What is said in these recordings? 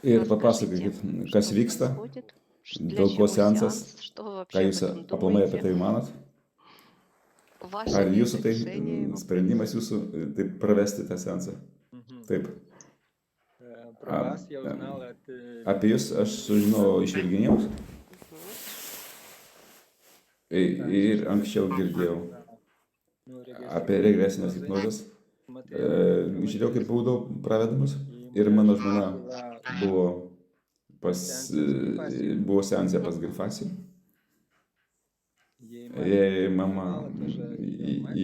ir papasakokit, kas vyksta, dėl ko seansas, ką jūs aplamai apie tai manot. Ar jūsų tai sprendimas jūsų taip pravesti tą seansą? Taip. Про вас я узнал от... Apie jūs aš sužinojau iš Virginijaus ir anksčiau girdėjau apie regresinės hipnozės. Žiūrėjau, kaip būdavo pravedamas ir mano žmona buvo seansė pas Grifasį. Jei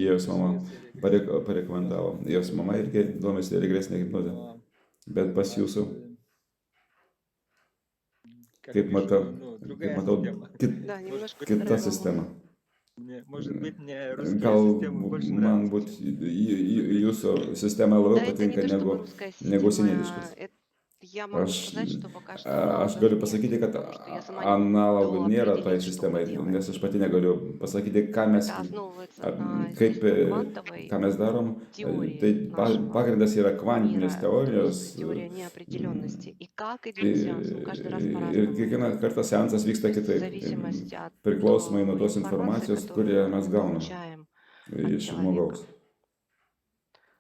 jos mama parekomendavo. Jos mama irgi domisi regresinė hipnozė. Bet pas jūsų, kaip matau, kita sistema. Gal man jūsų sistema labiau patinka negu senietiškas. Aš galiu pasakyti, kad analogų nėra tai sistemai, nes aš pati negaliu pasakyti, ką mes darom. Tai pagrindas yra kvantinės teorijos. Ir kiekvieną kartą seansas vyksta kitaip, priklausomai nuo tos informacijos, kurią mes gauname iš žmogaus.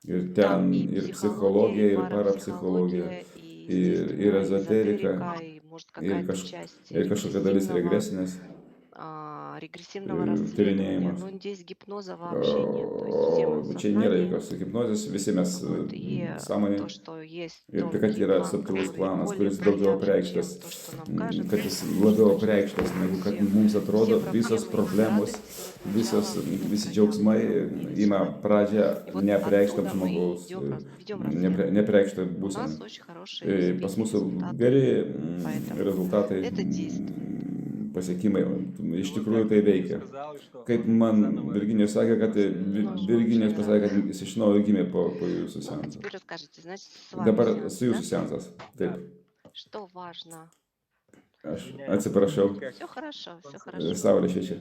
Ir ten ir psichologija, ir parapsichologija. Ir ezoterika, ir kažkokia dalis regresinės tyrinėjimas. Čia nėra jokios hipnozės, visi mes sąmonė. Ir tai, kad yra subtilus planas, kuris daugiau apreikštas, kad jis labiau apreikštas, negu kad mums atrodo visos problemos, visi džiaugsmai ima pradžią neapreikštam žmogaus, neapreikštą būseną. Pas mūsų geri rezultatai, pasiekimai, iš tikrųjų tai veikia. Kaip man Virginijus sakė, kad Virginijus pasakė, kad jis iš naujo gimė po jūsų seanso. Dabar su jūsų seansas. Taip. Aš atsiprašau. Saulė šviečia.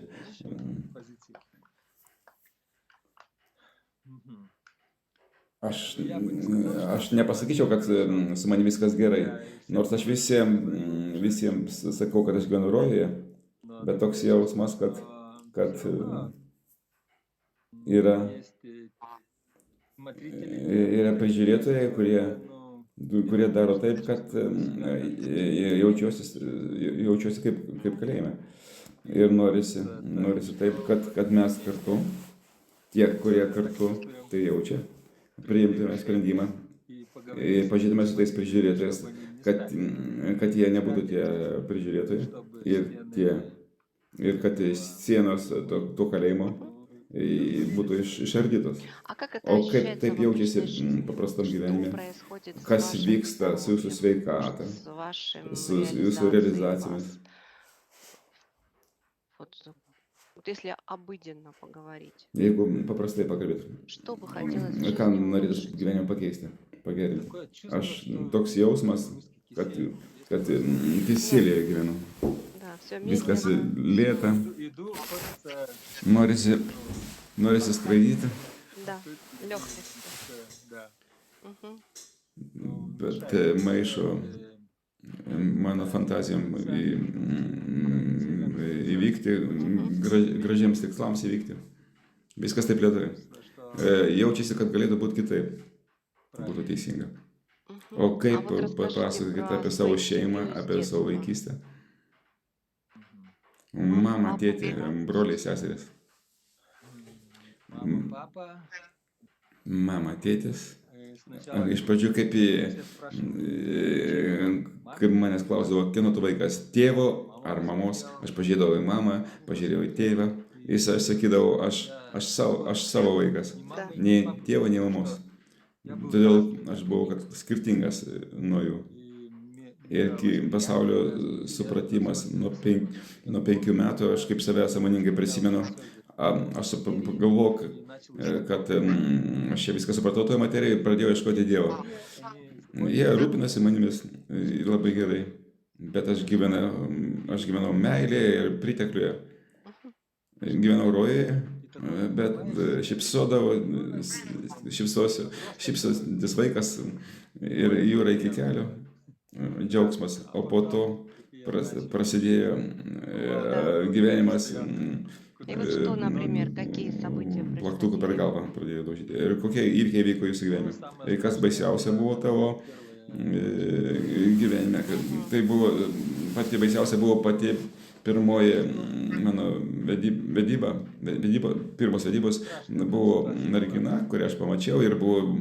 Aš nepasakyčiau, kad su manimi viskas gerai. Nors aš visiems sakau, kad aš gyvenu rojuje, bet toks jausmas, kad yra prižiūrėtojai, kurie daro taip, kad jaučiuosi kaip kalėjime. Ir norisi taip, kad mes kartu, tie, kurie kartu tai jaučia, priimtume sprendimą, pažiūrėtume su tais prižiūrėtojais, kad jie nebūtų tie prižiūrėtojai ir kad sienos to kalėjimo būtų išardytos. O kaip taip jaučiasi paprastam gyvenime, kas vyksta su jūsų sveikata, su jūsų realizacijomis. Если обыденно поговорить. Jeigu paprastai pakalbėt, ką norėtum gyvenime pakeisti, pagerinti. Aš toks jausmas, kad teisėlėje gyvenu. Viskas lėta, norisi skraidyti, bet maišo mano fantazijom įvykti, gražiems tikslams įvykti. Viskas taip lėtai. Jaučiasi, kad galėtų būti kitaip. Būtų teisinga. O kaip papasakokite apie savo šeimą, apie savo vaikystę? Mama, tėtė, broliai, seserys. Mama, tėtis. Iš pradžių, kaip manęs klausdavo, kieno tu vaikas, tėvo ar mamos, aš pažiūrėdavau į mamą, pažiūrėjau į tėvą, jis aš sakydavau, aš savo vaikas, nei tėvo, nei mamos. Todėl aš buvau skirtingas nuo jų. Ir pasaulio supratimas nuo 5 metų, aš kaip save sąmoningai prisimenu, aš galvojau, kad aš čia viską supratau toje materijoje ir pradėjau ieškoti Dievo. Jie rūpinasi manimis labai gerai, bet aš gyvenau meilėje ir pritekliuje. Gyvenau rojuje, bet šypsosis vaikas ir jūra iki kelio. džiaugsmas, o po to prasidėjo gyvenimas И вот что, например, какие события plaktukų per происходили? galvą pradėjo daužyti. Ir kokie įvykiai vyko jūsų gyvenime? Ir kas baisiausia buvo tavo gyvenime? Tai buvo pati baisiausia buvo pati pirmoji mano pirmos vedybos buvo mergina, kurią aš pamačiau ir buvo,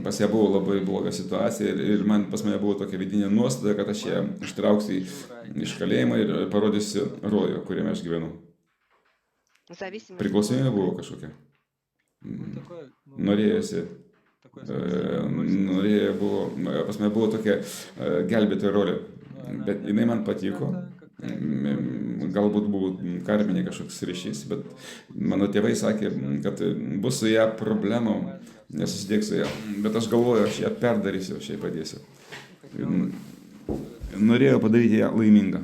pas ją buvo labai bloga situacija ir pas mane buvo tokia vidinė nuostata, kad aš ją ištrauksiu iš kalėjimo ir parodysiu rojų, kuriame aš gyvenu. Зависимость Priklausomybė была buvo такая. kažkokia. Pas mane buvo tokia gelbėtojo rolė, bet jinai man patiko. Galbūt buvo karminė kažkoks ryšys, bet mano tėvai sakė, kad bus su ją problemų, nesusidėk su ją. Bet aš galvoju, aš ją perdarysiu, aš jai padėsiu. Norėjau padaryti ją laimingą.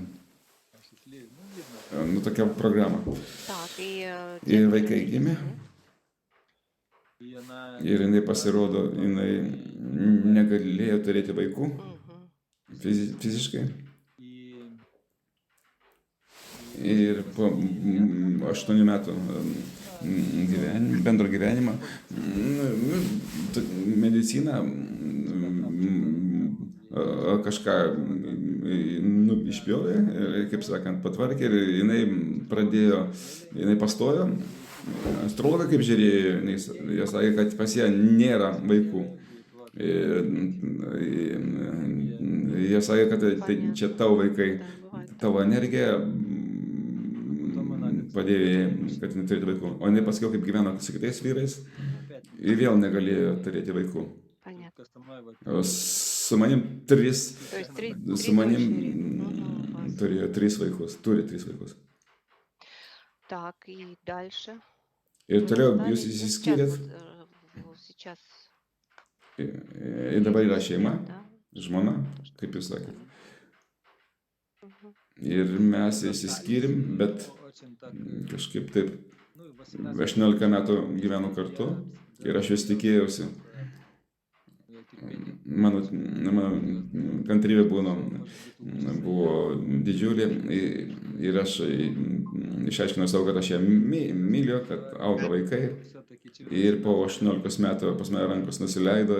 Nu, tokia programa. Так, Ir vaikai gimė. Ir jinai pasirodo, jinai negalėjo turėti vaikų fiziškai. Ir po 8 metų bendro gyvenimo medicina kažką išpjovė, kaip sakant, patvarkė ir jinai pastojo. Astrologai kaip žiūrėjo, jie sakė, kad pas ją nėra vaikų. Jie sakė, kad tai čia tavo vaikai, tavo energija padėjo jai, kad jinai turėtų vaikų. O jinai paskiau, kaip gyveno su kitais vyrais, ir vėl negalėjo turėti vaikų. понятно. Su manim То есть три дочери. turėjo 3 vaikus, turi 3 vaikus. Так, и дальше. Ir toliau Далее, jūs ну, išsiskyrėt, сейчас ir dabar yra šeima, да? žmona, kaip jūs sakėte. Мгм. Ir mes išsiskyrėm, bet kažkaip taip 18 metų gyvenu kartu ir aš vis tikėjausi. Mano kantrybė buvo didžiulė ir aš išaiškinau savo, kad aš ją myliu, kad auga vaikai. Ir po 18 metų pas mane rankos nusileido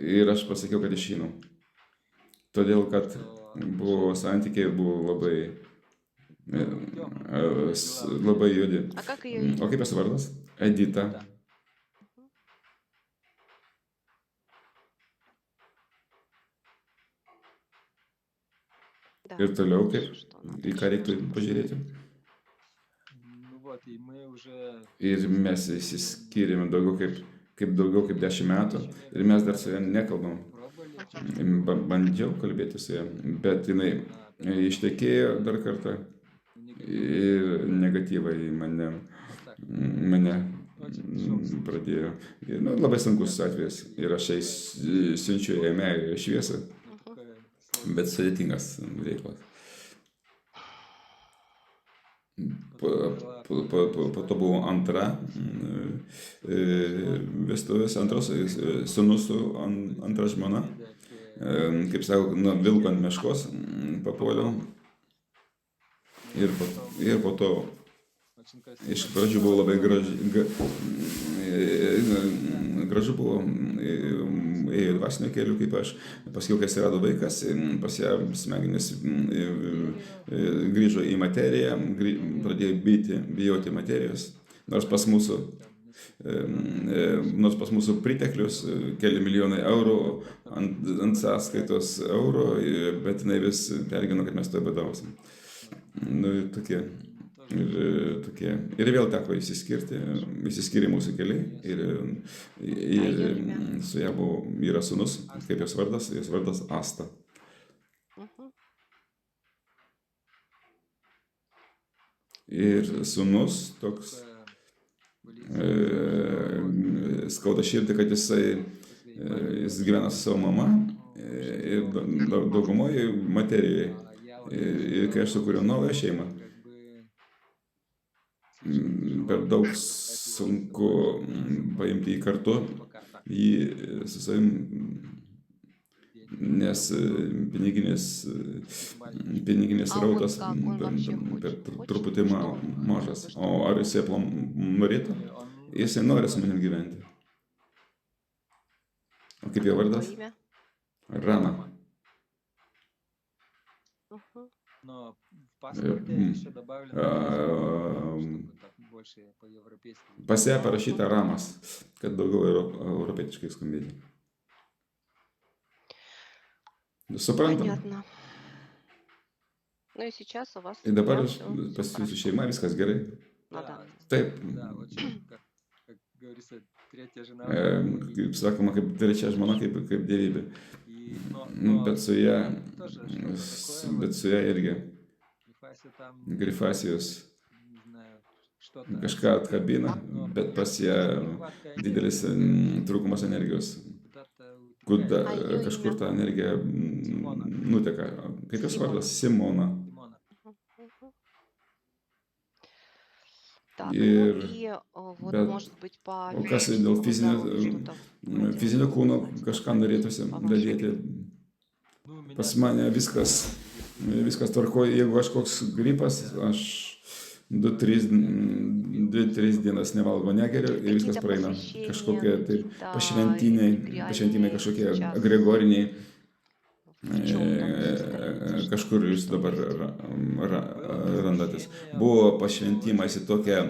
ir aš pasakiau, kad išeinu. Todėl, kad santykiai buvo labai juodi. А как ее имя? O kaip jos vardas? Edita. Да. Ir toliau kaip, Что она į ką reiktų pažiūrėti. Ir mes išsiskyrėme daugiau kaip 10 metų ir mes dar su ja nekalbam. Bandžiau kalbėti su ja, bet jinai ištekėjo dar kartą ir negatyvai mane pradėjo. Labai sunkus atvejas ir aš jai siunčiu jai meilę ir šviesą, bet sudėtingas reikalas. Po to buvo antra vestuvės, antras sūnus su antra žmona. Kaip sako, nuo vilko ant meškos papuoliau. Ir po to iš pradžių buvo labai gražu buvo, ėjo dvasinio keliu kaip aš. Paskiau, kai atsirado vaikas, pas ją smegenys grįžo į materiją, pradėjo bijoti materijos. Nors pas mūsų priteklius keli milijonai eurų ant sąskaitos eurų, bet jinai vis pergino, kad mes to badausim. Ir vėl teko išsiskyrė mūsų keliai ir su ją yra sūnus, kaip jos vardas Asta. Ir sūnus toks skauda širdį, kad jis gyvena su savo mama ir daugumoje materijoje. Ir kai aš sukūriau naują šeimą, per daug sunku paimti jį kartu, jį su savim nes piniginis А вот srautas как он вообще per хочет? truputį Хочет, что? mažas. O ar jisai norėtų? Jisai nori su manim gyventi. O А kaip jo как его vardas? имя? Rama. Мгм. Но в паспорте М, еще добавлено, Ам, чтобы так больше по-европейски. Pas ją parašyta Ramas, kad daugiau europietiškai skambėtų. Suprantam? Понятно. Ну и сейчас у вас Ir dabar всё pas jūsų хорошо šeima viskas gerai. на Да, данный момент. Taip, да, очень, как говорится, третья жена. kaip sakoma, kaip trečia žmona, kaip dievybė. И, Bet su ja, тоже что-то такое, bet su ja irgi Грифасия там, Grifasijos не знаю, что-то. kažką atkabina, bet pas ją didelis trūkumas energijos. Куда-то А её Kažkur имя? ta energija nuteka. Kaip jos vardas? Simona. Тимона. Мгм. Так, ну Ir и вот, bet может быть, по o kas dėl физическому здоровью что-то хотелось fizinio бы kūno узнать, kažką как norėtųsi по вашей dadėti. Ну, у меня Pas mane viskas tvarkoja. Jeigu kažkoks gripas, aš 2-3 dienas nevalgo, negeriu ir viskas какие-то praeina. посвящения, Kažkokie tai какие-то pašventiniai эгрегориальные kažkokie сейчас agregoriniai, в чем-то состоите, что, kažkur jūs что dabar есть? randatės. Buvo pašventimas į tokią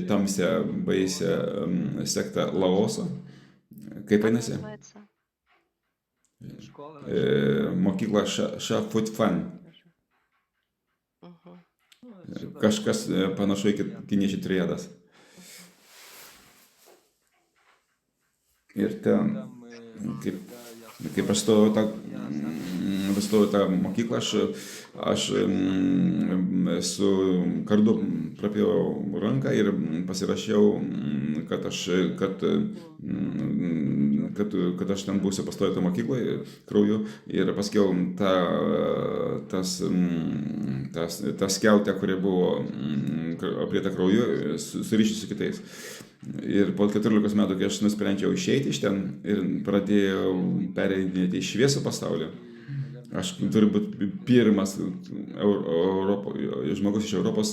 tamsią, baisią sektą Laoso. Kaip Как einasi? называется? школа. Mokykla Shafutfan. Мгм. Kažkas panašu į kiniečių triadas. Ir ten, kaip aš stojau tą mokyklą, aš su kardu prapjovau ranką ir pasirašiau, kad aš ten būsiu pastoję tą mokykloje krauju ir paskiau tą skiautę, kuri buvo aprieta krauju, surišti su kitais. Ir po 14 metų, kai aš nusprendžiau išeiti iš ten ir pradėjau pereidinėti į šviesų pasaulį, aš turiu būti pirmas žmogus iš Europos,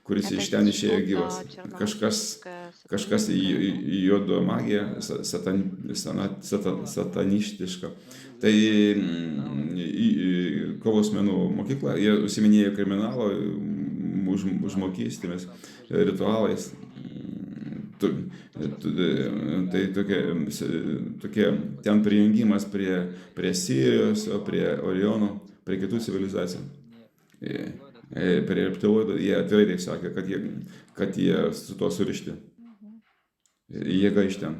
kuris Это iš ten здесь išėjo что-то gyvas. черномагическое, Kažkas сатанинское, juodo magija, satanistiška. Tai kovos menų mokykla, jie užsiminėjo kriminalo, užmokystėmis, ritualais. Tai tokie ten prijungimas prie Sirijos, prie Oriono, prie kitų civilizacijų. Prie reptiloidų, jie atvirai taip sakė, kad jie su to surišti. Jėga iš ten.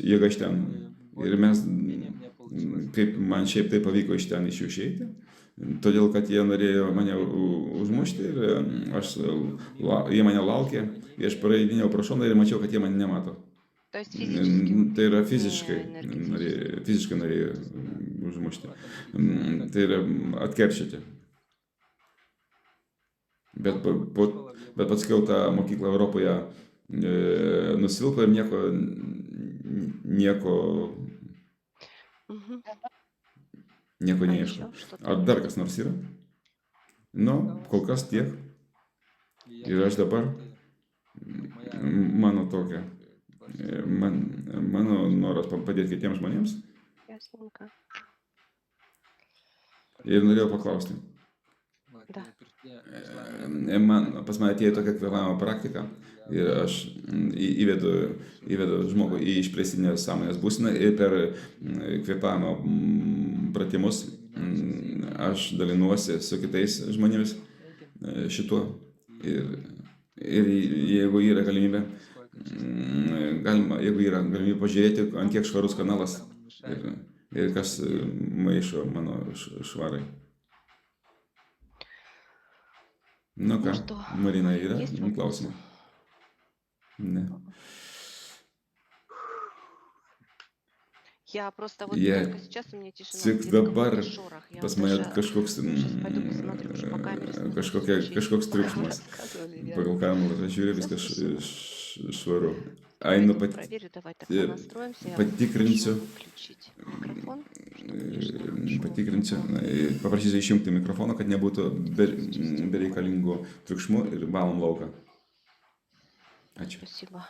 Jėga iš ten. Ir mes, kaip man šiaip tai pavyko iš ten išeiti, todėl, kad jie norėjo mane užmušti ir jie mane laukė, ir aš praeidinėjau pro šoną ir mačiau, kad jie mane nemato. То есть физически, Tai yra не fiziškai энергетически. norėjo užmušti. Tai yra atkeršyti. Bet paskiau tą mokyklą Europoje nusilpo ir Мгм. nieko А neieško. еще что-то Ar dar kas nors yra? Nu, kol kas tiek. Ir aš dabar, mano tokia, mano noras padėti kitiems žmonėms. Ясненько. Ir norėjau paklausti. Да. Pas mane atėjo tokia kvėpavimo praktika ir aš įvedu žmogų į išplėstinės sąmonės būseną ir per kvėpavimo pratimus aš dalinuosi su kitais žmonėmis šituo. Ir jeigu yra galimybė, pažiūrėti, ant kiek švarus kanalas ir kas maišo mano švarai. Nu ką, что, Marina, yra есть вопросы? klausimų? Ne. Я просто вот Я только сейчас у меня тишина, Tik где-то dabar какой-то шорох. Я pas вот mane даже kažkoks сейчас пойду посмотрю, уже по камере смотрю, kažkoks triukšmas. рассказывали, Pagal реально. kamerą žiūriu, Всё viskas слышала. švaru. einu Поэтому проверю, давай тогда e, настроимся. Я patikrinsiu, попрошу выключить микрофон, чтобы лишних шумов patikrinsiu, не было. paprašysiu išjungti mikrofoną, kad nebūtų bereikalingų triukšmų ir valom lauką. Ačiū. Спасибо.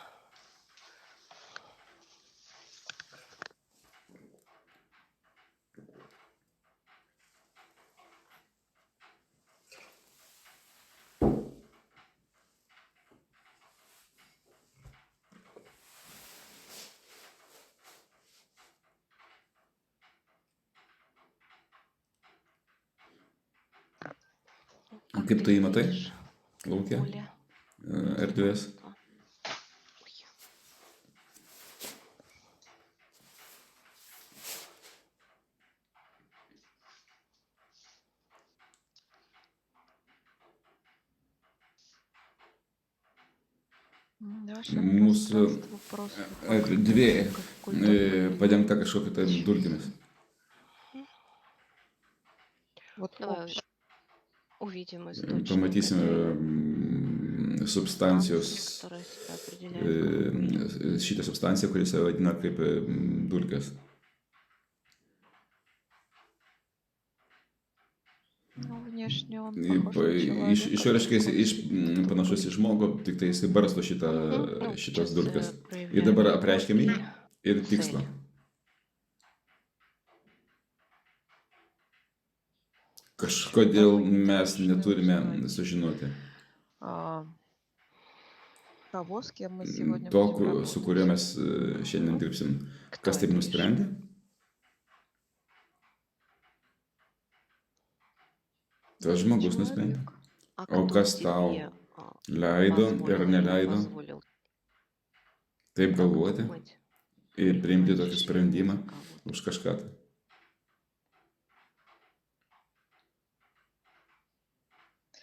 Как Kaip tu jį matai? видишь Lauke, поле erdvės. пространства? Ой. Наше Mūsų пространство просто erdvė какой-то padengta kažkokia tai dulkėmis. вот Давай общий. увидим источник Pamatysime этой substancijos, станции, которая себя определяет как дым. šitą substanciją, kuris save vadina kaip dulkės. Ну, внешне он И похож по- на человека. Išoriškai jis panašus į žmogų, tik tai jis barsto Ну, šitas сейчас dulkes. проявляем Ir dabar его apreiškiam jį и ir tikslą. цель. Kažkodėl mes neturime sužinoti. А, того, с кем мы сегодня To, будем su работать. kuriuo mes šiandien dirbsim. Кто Kas taip это nusprendė? Tas žmogus nusprendė. Человек. А O кто kas tau тебе leido ir позволил или neleido позволил taip так galvoti думать, ir priimti принимать tokį решения sprendimą за кого-то? už kažką. Tai.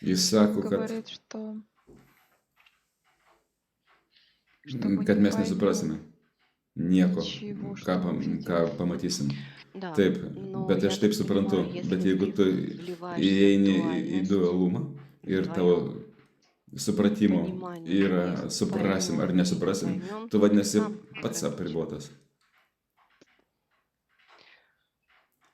Jis sako, kad Говорит, что чтобы kad не mes поймем nesuprasime nieko, ничего, что ką, увидим. ką pamatysim. Да, Taip, но bet я aš taip так suprantu, понимаю, если bet jeigu ты tu вливаешься в įeini į дуальность, dualumą ir в tavo твоем supratimo понимании yra есть suprasim ar поймем или не nesuprasim, поймем, tu ты vadinasi сам pats ограничен. apribotas.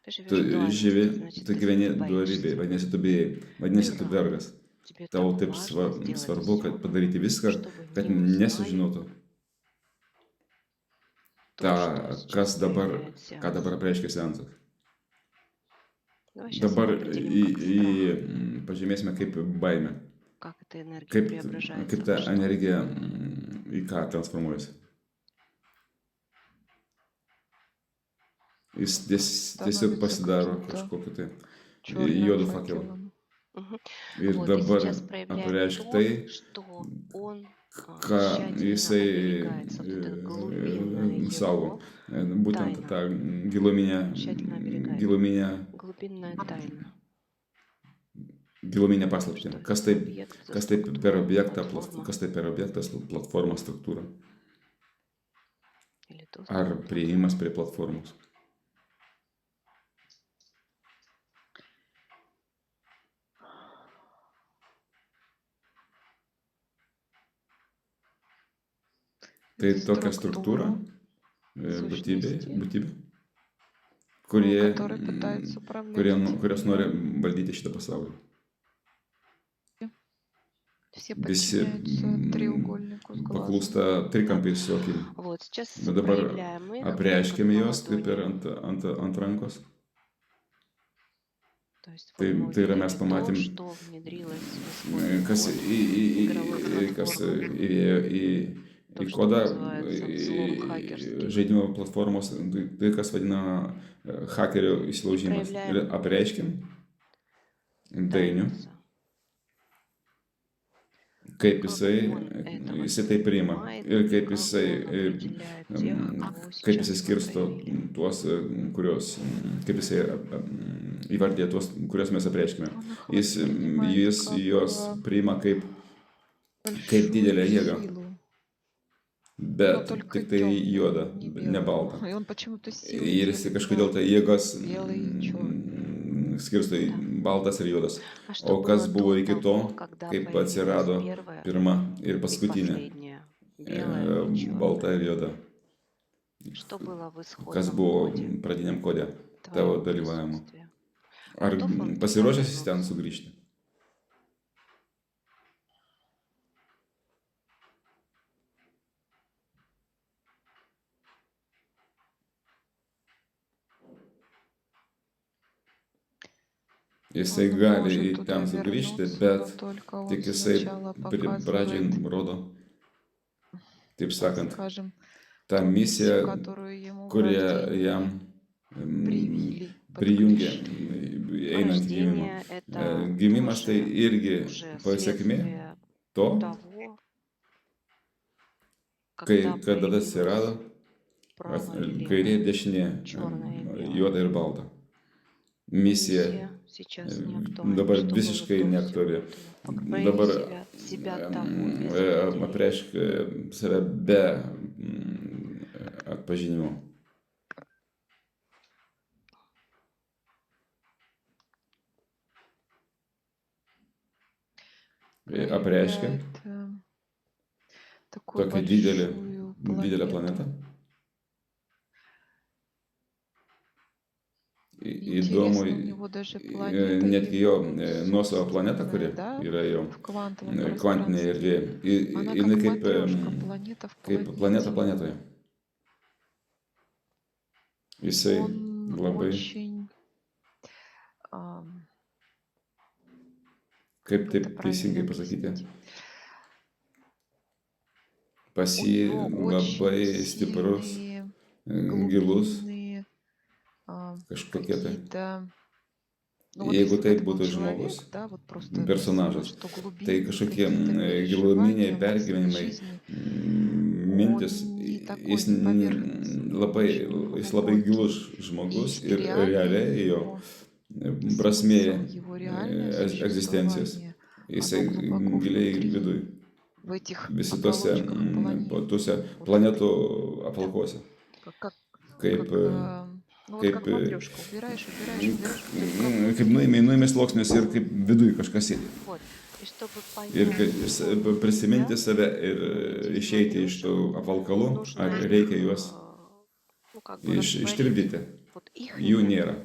Ты живешь Tu в дуальности, živi, значит, tu ты gyveni боишься. dualybėje, vadinasi tu bijai, vadinasi tu Да. vergas. Тебе Tau так taip важно сделать svarbu, kad все, padaryti viską, чтобы kad не узнали nesužinotų то, tą, что kas сейчас dabar, проявляет ką сеанс. dabar reiškia seansas. Давай сейчас Dabar его определим как страх, pažymėsime kaip baimę, как эта энергия kaip преображается ta во что. energija į ką transformuojasi. Jis tiesiog Становится pasidaro каким-то kažkokiu tai черным juodu fakelu. факелом. Мгм. Ir Вот, и dabar сейчас проявляет apreišk то, tai, что он ką тщательно jisai оберегается. Вот это глубинное saugo. его Būtent тайна, tą giluminę, тщательно оберегает. giluminę, Глубинная тайна. giluminę Что paslaptį. это Kas за tai, объект, за kas tai per структура, objektą, платформа kas tai per objektas, platforma, struktūra. или доступ Ar к priėjimas платформе. prie platformos. Tai tokia struktūra, būtybė, kurie, который пытается управлять kurie, этим kurios nori миром. valdyti šitą pasaulį. Все Visi подчиняются треугольнику с глазом. paklūsta trikampiai su akim. Вот сейчас Bet dabar проявляем их как apreiškime на juos kaip ir ладони. ant rankos. То есть Tai, вот мы tai yra увидели mes то, pamatėm, что внедрилось в свой kas, код, игровой kas платформы. įėjo То, į что kodą называется взлом хакерский. žaidimo platformos, tai kas vadina hakerio И įsilaužimas. Ir проявляем apreiškim dainių, тайницу. kaip Как jisai, он это jisai tai priima воспринимает, ir kaip как jisai, он определяет тех, кого kaip сейчас jisai мы skirsto проявили. tuos, kurios, kaip jisai įvardė tuos, kuriuos mes apreiškime. Он их Jis воспринимает как juos priima kaip большую didelę jėgą, силу, но bet только tik tai juoda, темную, не ne белую. balta. И он почему-то силу Ir jisai делит kažkodėl на tai jėgas белый и черный. skirsto į Да. baltas ir juodas. А O что kas было buvo до iki того, to, когда kaip появилась atsirado первая pirma ir и paskutinė, последняя белое и balta ir черное. juoda. Что было в Kas исходном buvo коде pradiniam kode tavo твоего dalyvavimo? присутствия? Ar Готов он туда pasiruošęs esi ten вернуться? sugrįžti? Jisai Он gali может į туда ten sugrįžti, вернуться, но bet только он tik jisai сначала pradžiai показывает, rodo, taip так sakant, скажем, tą ту миссию, misiją, которую ему в kurią рождении jam привили, prijungė подкрепили. einant į gimimą. Рождение — это Gimimas tai тоже irgi уже pasiekmė следствие to, того, kai когда kada atsirado появилось правое и kairė ir левое, dešinė, черное и белое. juoda ir balta. Misija Миссия сейчас не актуальна. dabar Что было visiškai до neaktuali. всего этого? Прояви Dabar себя того без определения. apreikšk save be atpažinimo. Apreiškia Проявляет такую tokią большую didelę планету. planetą. Интересно, у Įdomu, него даже планета netgi jo его nuosava planeta, kuri собственная, да, yra jo в квантовом kvantinėje пространстве. erdvėje. Она Jinai как kaip, матрешка, планета в kaip planeta планете. planetoje. Jisai Он labai, очень, kaip как taip это teisingai правильно pasakyti, объяснить, pas у jį него labai очень stiprus, сильные, gilus глубинные kažkokie tai. какие-то, ну вот Jeigu если бы tai это был būtų человек, žmogus, да, вот просто personažas, что tai глубинные kažkokie какие-то giluminiai переживания в своей pergyvenimai, жизни, mintis, он не такой, jis не поверхностный, он labai, очень jis labai gilus глубокий. žmogus И ir realiai реалии jo его, prasmė смысл его реальное egzistencijos, существование, jisai оно глубоко giliai внутри, viduj, в этих visi tose, оболочках планет. tuose Вот planetų apvalkuose. как, Kaip, ну вот kaip, как матрешка, убираешь, убираешь, kaip nuėmė sluoksnius ir kaip viduj kažkas sėdi. Вот. И чтобы Ir понять, prisiminti save ir išeiti iš tų apvalkalų, ar reikia juos ну, как бы растворить. ištirpdyti. Вот их Jų нет. nėra.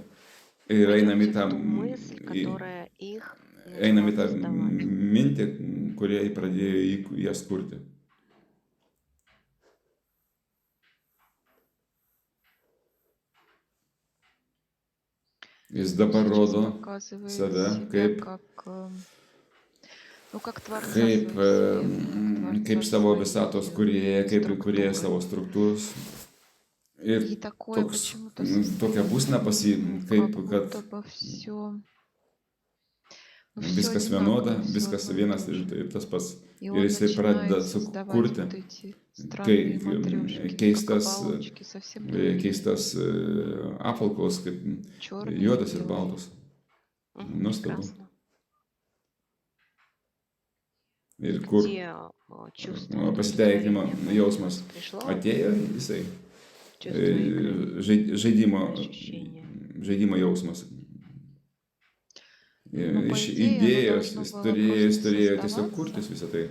Ir einam į Пойдемте tą, в ту мысль, которая их einam į начала tą создавать. mintį, kurie pradėjo jas kurti. Jis dabar Сейчас rodo показывает save себя kaip, как, ну, как Творца kaip, своей Вселенной, как kaip Творца savo своей visatos kurieja, kaip kurieja структуры. savo struktūros. Ir И такое toks, почему-то tokia būsena pas jį, kaip, как kad будто бы все, ну, все viskas vienoda, одинаково, все viskas одно и vienas то же. ir tas pats. И Ir он jisai pradeda начинает создавать sukurti вот эти странные матрешки, как keistas, оболочки, совсем другие, keistas apvalkaus, kaip черные и juodas ir белые. baltas. Nuostabu. Прекрасно. Ir kur Где чувство pasitenkinimo удовлетворения jausmas пришло, atėjo, jisai чувство игры, žaidimo ощущение. jausmas. Ну, по Iš идее, оно idėjos должно jis было turėjo просто tiesiog создаваться, kurtis visą tai.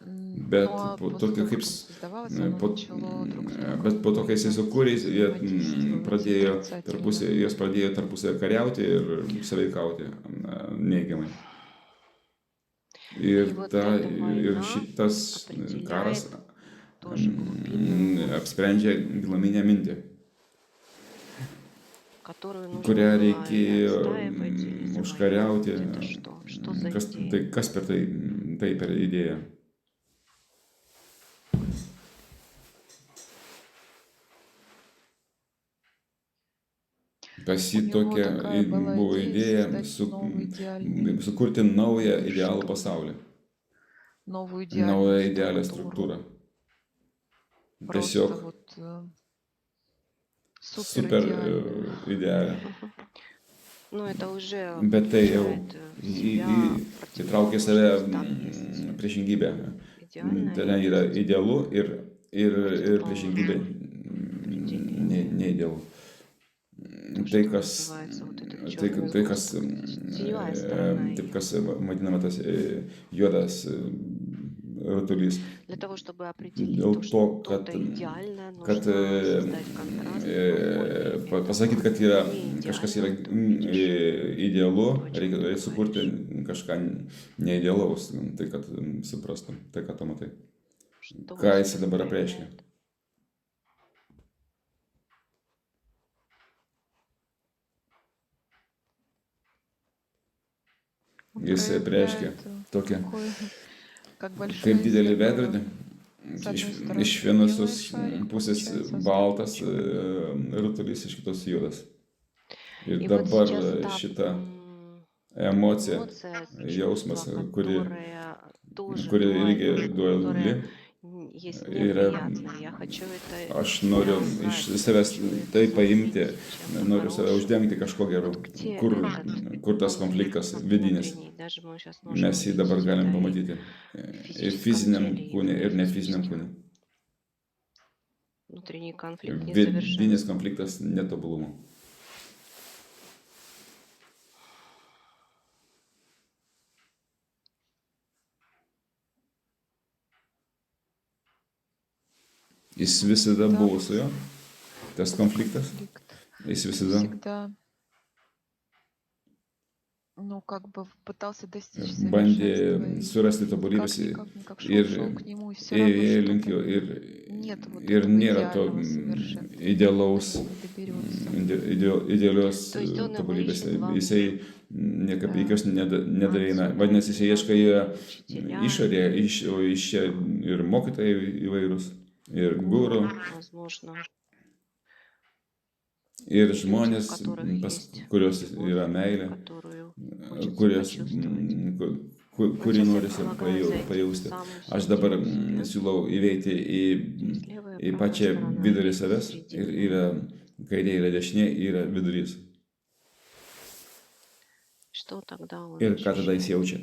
ну, Bet а po после tokio того, kaip, как оно создавалось, оно начало друг с другом bet po to, kai jisai sukūrė, jie взаимодействовать pradėjo отрицательно. jos pradėjo tarpusavę kariauti ir sąveikauti neigiamai. И Ir, вот ta, эта ir война šitas karas определяет тоже глубинную, apsprendžia giluminę mintį, которую нужно kurią было или reikėjo отстаивать, или užkariauti. завоевывать. Это что? Что за Kas, идея? tai kas per tai per idėją? Pas У jį него tokia такая была buvo идея idėja создать новый идеальный sukurti naują мир, idealų что-то, pasaulį, новую naują идеальную idealią структуру. struktūrą. Просто Tiesiog вот super супер идеальную. idealią. Ну, это уже Bet tai jau включает в себя įtraukia save противоположность, priešingybę. идеальное Ten и yra есть idealu ir priešingybė определение. neidealu. То, Tai, что kas, называется вот этот tai, черный tai, kas, сгусток, то есть теневая сторона taip ее. kas vadinama tas juodas rutulys. Для того, чтобы определить Dėl то, to, что kad, что-то идеальное, kad нужно создать контраст между обоими pasakyti, kad этапами. yra, Не kažkas yra идеально, то видишь idealu, то, о чем reikia ты sukurti говоришь. kažką neidealaus, tai kad suprastum, tai ką tu matai. Что Ką jis себя dabar apreiškia. проявляет. Он Jis apreiškia проявляет tokią, такой, как kaip большое didelį зеркало. veidrodį. С одной стороны Iš vienos белый шарик, pusės получается, а с baltas другой черный. rutulys, iš kitos juodas. Ir И вот dabar сейчас та šita emocija, эмоция, jausmas, чувство, которое тоже kuri irgi дуалистское, duali, которое есть yra, неприятное. Я хочу это aš noriu iš убрать, savęs хочу это tai paimti, заменить чем-то noriu save хорошим. uždengti kažko geru, Вот где kur tas этот konfliktas конфликт vidinis. внутренний, даже мы сейчас можем Mes jį dabar увидеть galim это pamatyti и ir в физическом fiziniam теле, и kūne, ir в nefiziniam мифическом. kūne. Внутренний конфликт Vidinis несовершенства. konfliktas netobulumo. Jis visada Да, buvo su juo, tas konfliktas. конфликт Jis visada всегда, ну, как бы пытался достичь bandė совершенства и surasti tobulybės никак ir шел к нему, и все ėjo равно link jo что-то нет вот ir этого nėra to идеального совершенства, idealaus, до него не доберется. idealios То есть он его tobulybės. ищет вовне. Jisai niekaip Да. jokios nedaeina. Отсюда Vadinasi, jisai ieško ją учителя, išorėje, o iš čia ir mokytojai įvairūs, ir guru, возможно, ir люди, žmonės, у которых pas есть kurios любовь, yra meilė, которую хочется kurios, почувствовать. kurį Сейчас я norisi предлагаю зайти в pajausti. самую Aš dabar середину себя. siūlau įveikti Есть левая, į правая pačią сторона, vidurį есть savęs ir середина. yra kairė, yra dešinė, yra vidurys. Что тогда он Ir ką tada jis ощущает? jaučia,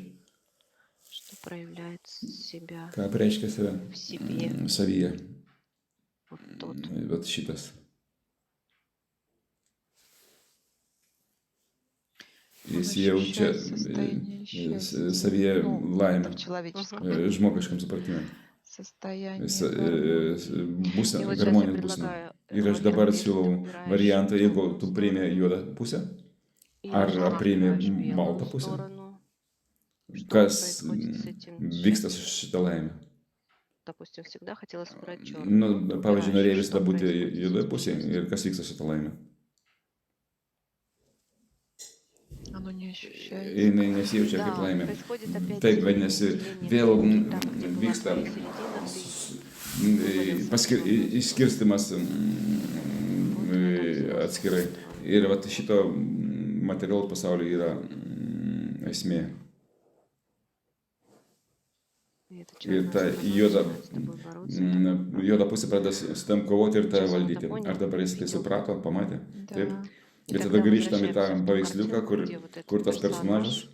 Что проявляет себя ką reiškia save в себе savyje. вот тот Vat šitas. Jis jaučia ощущает состояние счастья, savyje ну, laimę, это в человеческом žmogiškam supratime. состояние И гармонии. И būsena, вот сейчас я harmonijos būsena. предлагаю Ir aš вариант, dabar если ты siūlau убираешь variantą, jeigu темную tu priimi сторону juodą pusę, и ar убираешь priimi белую baltą pusę, сторону, что kas происходит с этим vyksta su счастьем? šita laimė. Допустим, всегда хотелось выбрать Nu, черную. pavyzdžiui, norėjai Убираешь, visada что būti происходит с juodoje этим pusėje счастьем? ir kas vyksta su šita laimė. Оно не ощущается. Jinai nesijaučia kaip Да, laimė. происходит опять Taip, деление, vadinasi, деление vėl клетки, там, где была vyksta твоя середина, ты išskirstimas atskirai. Ir vat šito materialaus pasaulio yra esmė. и эта Ir черная ta сторона juoda, начинает с тобой бороться. juoda pusė pradeda su tam kovoti ir tave Сейчас он это valdyti. понял, Ar dabar jis tai увидел. suprato, pamatė? Taip. Да. И Ir тогда tada grįžtam į tą возвращаемся в ту paveiksliuką, картинку, где вот этот kur tas персонаж, personažas,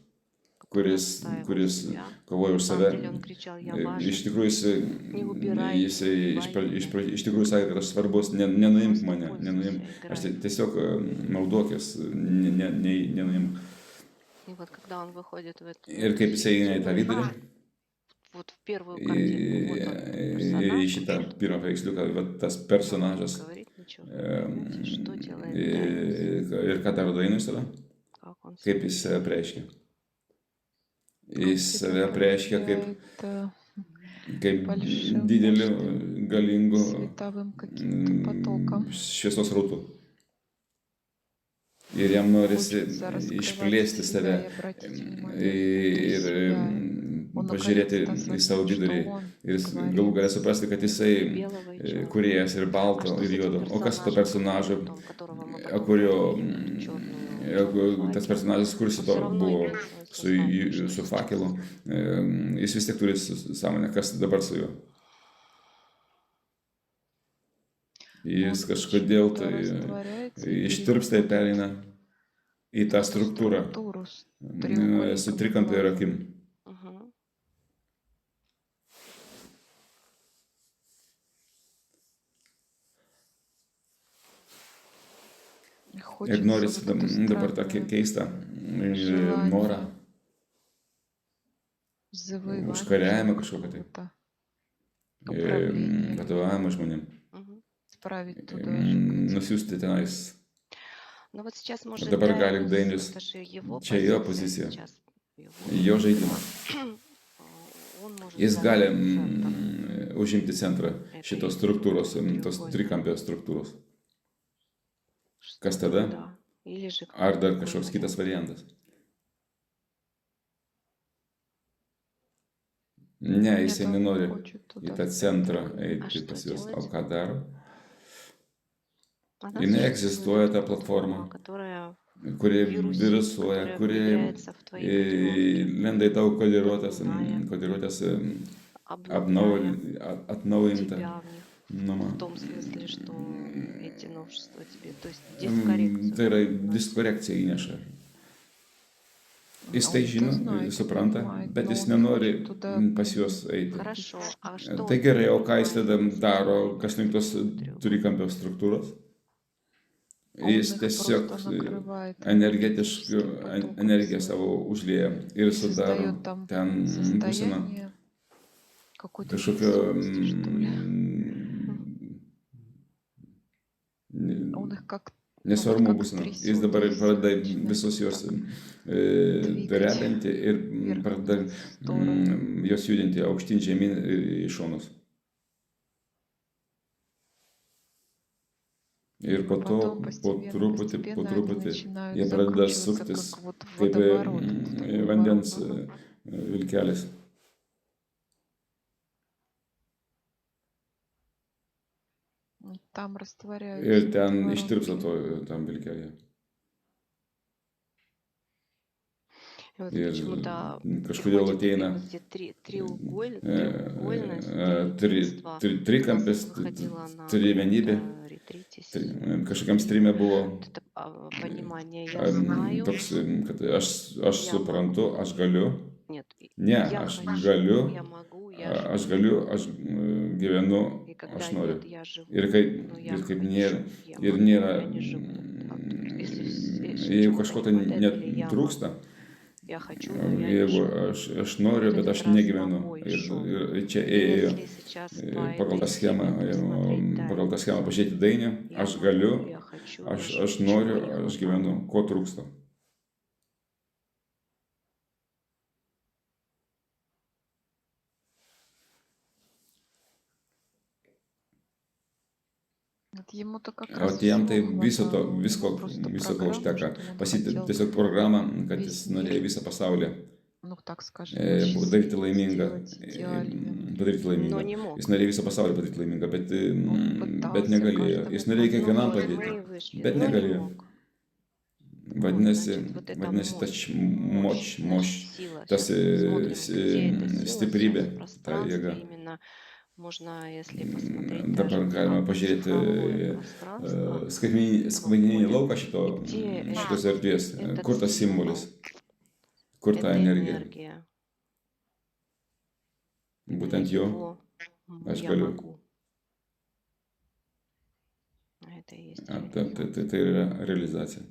который kuris отстаивал себя, kovoja на už самом save, деле он кричал: я iš важен, tikrųjų не убирайте jisai iš tikrųjų sakė, kad aš svarbus, nenuimk просто mane, nenuimk. пользуйся, Aš играй. tiesiog naudokis, nenuimk. И вот когда он выходит в эту Ir kaip jisai eina į tą vidurį, вот в первую į картинку, вот он, персонаж, šitą он pirmą paveiksliuką, va tas не personažas. говорит ничего. Понимаете, что делает Дайнис, Ir ką daro Dainius tada? как он Kaip себя jis save preiškia? Он Jis себя save preiškia kaip проявляет большим, dideliu, мощным, galingu световым каким-то потоком. šviesos rautu. Ir jam norisi Хочется раскрывать išplėsti себя save и обратить внимание ir внутрь себя. Он pažiūrėti наконец-то į savo осознает, vidurį что он ir творец. galų galę suprasti, kad jisai белого и черного. kūrėjas ir А balto что ir с этим juodo. O kas to персонажем, personažo, который, которого мы o потом kurio увидели, черную tas факел, personažas, kuris он to все равно buvo имеет свое сознание, su что fakelu, естественно. jis vis tiek turi sąmonę, kas dabar su juo. Jis Он kažkodėl почему-то tai растворяется и ištirpsta ir переходит pereina į tą в эту struktūrą структуру с su треугольником trikampiu ir глаз. akim. Мгм. Ir Хочется norisi вот эту dabar tokį странную keistą желание norą, завоевания užkariavimą kažkokį tai. какого-то Управление. vadovavimą žmonėm, Мгм. Справить туда же. nusiųsti tenais. Но вот сейчас, Ir может, dabar gali Dainius, Dainius, это же его čia jo позиция pozicija, сейчас, его. jo žaidimas. Он может Jis gali занять центр užimti centrą šitos struktūros, tos треугольника. trikampės struktūros. Что Kas tada? да. Или же Ar dar какой kažkoks kitas вариант? variantas? Ne, Нет, jisai он не nenori хочет į туда. tą centrą А eiti что pas juos. O делать? ką daro? Она Jinai существует, egzistuoja эта ta platforma, которая kuri вирусит, virusuoja, которая kuri внедряется в твои кодировки, lenda į tavo kodiruotės обновляя atnaujinta. тебя в них. Nu, В том смысле, что эти новшества тебе, то есть дискоррекцию. tai yra вносит. diskorekcija įneša. Jis Он tai это žino, знает, supranta, понимает, bet но jis он не nenori хочет туда pas juos eiti. Хорошо, а что Tai он gerai, o ką jis tada понимает, daro, если kas link tos треугольник? trikampio struktūros? Он Jis их tiesiog просто накрывает energetišką энергетическим потоком energiją своим. savo užlieja ir sudaro Создает там ten būseną состояние какой-то kažkokio невесомости, что ли. Он их как, ну, вот nesvarumo как būseną. Jis трясет, dabar pradeda начинает visus juos так двигать drebinti ir pradeda вверх-вниз, в стороны. juos judinti aukštyn žemyn ir į šonus. Ir po to, Потом po truputį, po truputį, jie pradeda suktis как вот kaip водоворот, такой vandens ворот. vilkelis. Там растворяются Ir эти ten воронки. ištirpsta tam vilkelyje. И вот Ir почему-то kažkodėl приходит ateina вот эти треугольность единства. trikampis, Нас выходила на trivienybė. каком-то ретрите с Kažkokiam streame buvo вот это понимание «я знаю». toks, kad aš suprantu, aš galiu. Нет, Ne, я aš хочу, galiu, я могу, я живу. aš galiu, aš gyvenu, И когда aš noriu. нет, я живу. Ir kaip, Но я ir kaip хочу, nėra, я ir могу, nėra, я не живу. Так, если jeigu чего-то kažko tai не хватает, или я netrūksta, могу, я хочу, но я не jeigu живу. aš noriu, Вот bet этот aš negyvenu. разнобой шел. Ir čia И ėjo если сейчас по pagal этой tą schemą, схеме посмотреть, pagal да, tą schemą pažiūrėti dainį, я aš могу, galiu, я хочу, я aš живу, noriu, чего не aš хватает. gyvenu, ko trūksta. Вот ему-то как O раз tiem tai всего viso to, хватало. У visko, него просто viso ko программа, užteka. что он Pasitė хотел tiesiog programą, kad весь jis мир, norėjo visą pasaulį ну так скажем, padaryti осчастливить, laimingą. сделать идеальным. Padaryti Но laimingą. не мог. Jis norėjo visą pasaulį padaryti laimingą, bet Он пытался negalėjo. каждому Jis norėjo kiekvienam Многие padėti, мы вышли, bet но не negalėjo. мог. Vadinasi, Значит, вот эта vadinasi ta мощь, moč, сила. tas Сейчас смотрим, где эта сила stiprybė, сейчас в ta пространстве jėga. именно. Можно, если посмотреть Dabar даже galima как pažiūrėti цифровое пространство, skaitmeninį выходит, lauką где šitos erdvės, этот kur tas символ, simbolis, kur ta эта energija. энергия, Būtent jo его aš я galiu. могу. Это и есть Tai yra realizacija.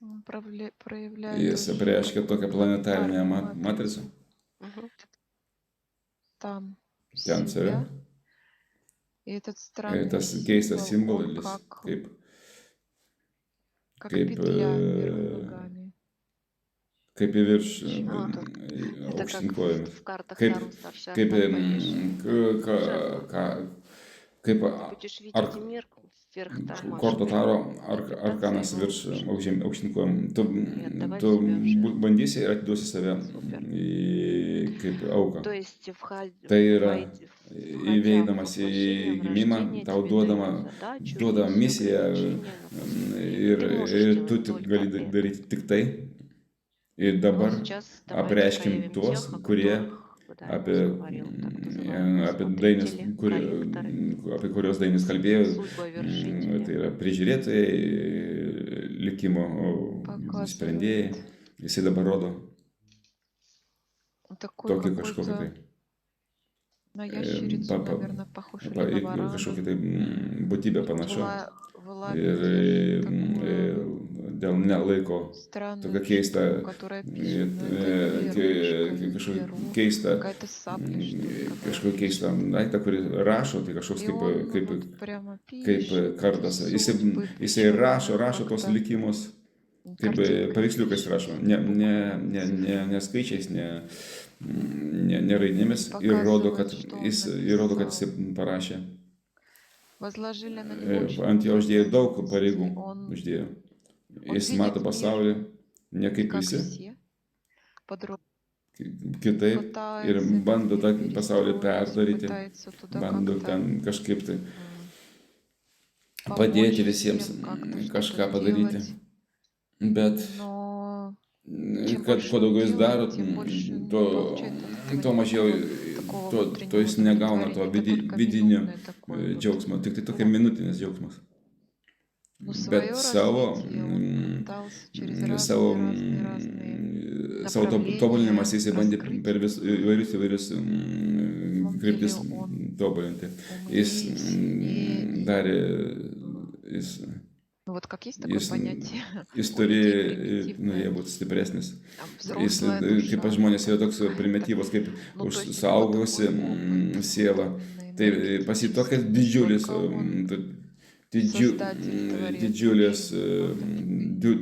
Он проявляет Jis очень apreiškia tokią planetarinę планетарную matricą. Мгм. Там Ten save. себя. И этот странный Tas keistas символ, он simbolis, kaip как kaip, петля вверх ногами. kaip į virš Это как aukštinkojomis. в картах Kaip, Таро старший kaip, аркан повешен. kaip Ты будешь видеть ar- мир вверх тормашкой. korto taro arkanas virš aukštinkojom. Tu bandysi ir atiduosi save kaip auką. То есть, Tai yra įveikdamas į gimimą, tau duodama misija ir tu tik gali daryti tik tai. Ir dabar apreiškim tuos, kurie apie Dainius, apie kuriuos Dainius kalbėjo, tai yra prižiūrėtojai, likimo sprendėjai. Jisai dabar rodo Такой tokį kažkokį tai. на ящерицу, наверное, похож или на варана. Kažkokį tai būtybę panašu. Ir Вылавливает такую dėl nelaiko, tokia странную keista, штуку, которая пишет, но это вера, kažkokia веру, keista, какая-то сапля, что ли, которая kažkokia keista пишет. daikta, kuri rašo, tai kažkoks И kaip, он kaip, вот прямо kaip пишет kardas. судьбы, Jisai причем rašo tos как-то likimus, kaip картинками paveiksliukais пишет, rašo, буквами, ne skaičiais, ne raidėmis и ir rodo, показывает, kad что он jisai написал. parašė. Возложили на него очень Ant jo много uždėjo daug pareigų. ответственности. Он Uždėjo. Он Jis видит mato мир pasaulį ne не kaip как visi, все, по-другому kitaip ir пытается этот bando tą мир pasaulį перестроить, perdaryti, пытается туда bando как-то ten kažkaip tai помочь padėti visiems всем как-то kažką что-то padaryti. сделать, Bet но чем kad больше kuo он daugiau jis daro, делает, тем больше не tuo, получает от этого tuo mažiau, такого tuo jis внутреннего negauna to удовлетворения. Это только vidinio минутное такое вот. džiaugsmo, tik tai tokia minutinis džiaugsmas. Но Bet свое savo, развитие он пытался через savo, разные savo tobulinimas jisai bandė раскрыть. per įvairius На самом kryptis деле он tobulinti. Jis умнее, сильнее. darė, Ну вот как есть такое jis, понятие jis у людей norėjo примитивное, būti stipresnis. там Jis, взрослая kaip душа žmonės yra toks какая-то. primityvus, kaip Ну то есть вот suaugusi такой опыт siela. огромный, Tai pas jį tokias didžiulis, настолько он создатель, творец didžiulės, мира,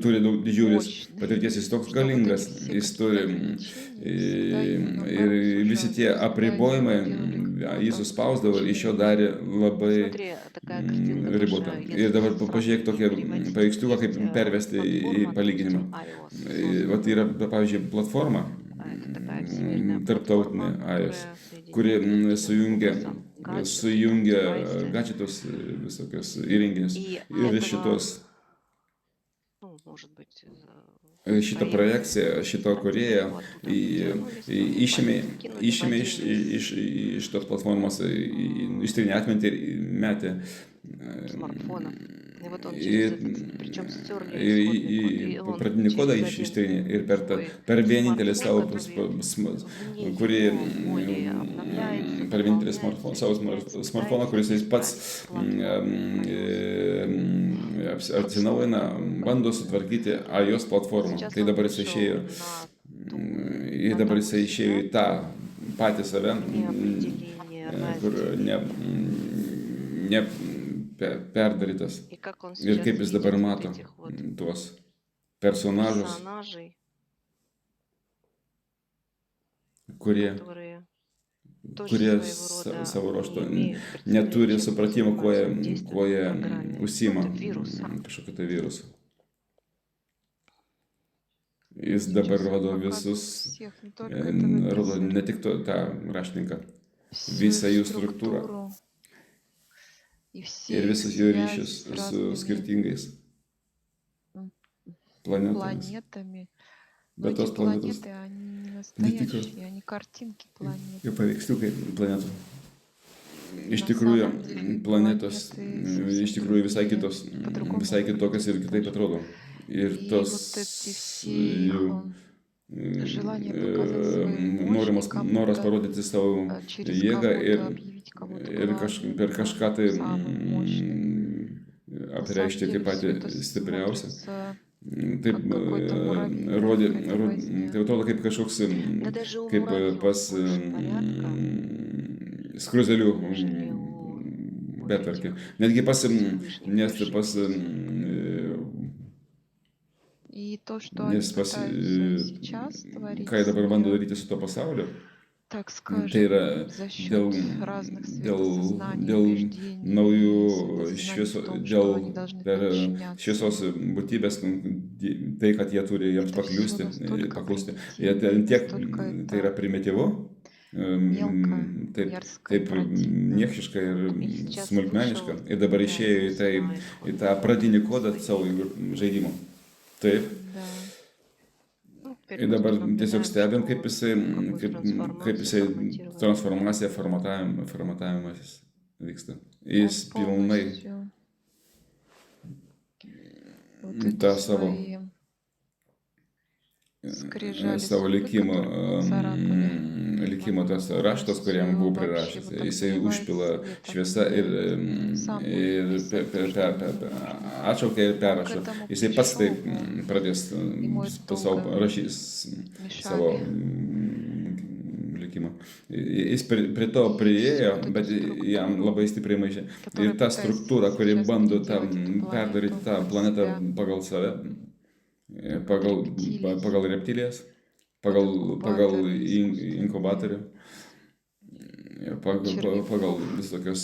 turi daug didžiulės мощный, patirties, jis toks что вот galingas, эти все jis какие-то turi ограничения всегда ему ir наоборот visi сужают, tie всегда из apribojimai него делали jį какого-то suspausdavo ir iš jo ограничения. darė labai Смотри, такая картинка ribotą. тоже, Ir dabar если pažiūrėk tokį сравнить, paveiksliuką, kaip есть pervesti į платформа, palyginimą. допустим, iOS Vat yra, создана. pavyzdžiui, platforma Это такая всемирная tarptautinė платформа, iOS, которая kuri соединяет sujungia девайсы. gadgetus, visokius įrenginius. И Ir этого, šitos, ну, может быть, šitą проекта projekciją, šito создатели kurėją его оттуда вытянулись, išėmė iš tos platformos, ištrinė atmintį ir metė. смартфона. И вот он Ir, через этот, причем стерли исходный код, и он pradinį kodą через один ištrinė ir per свой vienintelį savo, смартфон, который kurį, вне его более обновляется, per vienintelį дополняется, savo изменяется, smartfoną, пытается kuris jis pats платформу atsinaujina, bando sutvarkyti iOS platformą. Сейчас Tai он dabar jis вышел išėjo, на dabar jis išėjo į tą patį save, неопределение kur разницы. perdarytas. И как он Ir сейчас kaip jis видит dabar вот mato этих вот tuos personažus, персонажей, kurie которые тоже kurie своего рода savo ruoštų не имеют neturi представления, чем supratimo, kuo занимаются, jie действуют в программе. užsima Это вирус. kažkokiu tai virusu. Jis dabar Сейчас он rodo показывает visus, всех, не только этого rodo писаря, ne tik tą raštininką, всю visą jų struktūrą структуру и все ir их visus jų связи ryšius с su разными skirtingais planetomis. планетами. Но Bet эти tos planetos планеты, они не netikros, настоящие, они картинки планет. kaip paveiksliukai planetų. Iš На tikrųjų, самом деле planetos планеты iš tikrųjų visai совсем kitos, другие, по-другому visai kitokios ir kitaip выглядят. atrodo. Ir И tos вот эти все их jų желание показать свою мощь и noras кому-то parodyti savo через jėgą кого-то объявить кого-то ir главным, per kažką tai самым мощным. На самом apreikšti деле kaip все patį это stipriausią. смотрится Taip как какой-то муравей, какая-то возня. tai atrodo kaip kažkoks, Да даже у kaip муравьев pas больше порядка, skruzelių нежели у betvarkė. этих Netgi pas, Всевышних nes вершин. pas, И то, что nes они pas, пытаются сейчас творить ką jie dabar с bando миром, daryti su to pasauliu, так tai yra скажем, за dėl, счет разных dėl, светосознаний, dėl убеждений, naujų светосознаний в том, dėl что они должны per подчиняться šviesos ему. būtybės, tai, kad jie turi jiems Это все pakliūsti, настолько paklusti. примитивно, Tiek настолько tai yra это primityvu, мелко, taip, мерзко, taip противно. niekšiška ir И сейчас smulkmeniška. вышел, Ir dabar да, išėjo į, tai, самая į tą pradinį kodą savo своей. žaidimo. Taip. Да. Ну, теперь Ir dabar просто tiesiog наблюдаем, stebim, что kaip jisai, kaip jisai трансформация, transformavimas vyksta. Он Jis pilnai полностью вот эти tą savo, свои скрижали savo судьбы, likimą которые поцарапали, likimo tas raštas, kuriam buvo prirašęs. Jisai užpila šviesą ir atšaukia ir perrašo. Jisai pats taip pradės savo rašys savo likimą. Jis prie to priėjo, bet jam labai stipriai maišė. Ir ta struktūra, kuri bando perdaryti tą planetą pagal save, pagal reptilijas, pagal inkubatorių, pagal visokios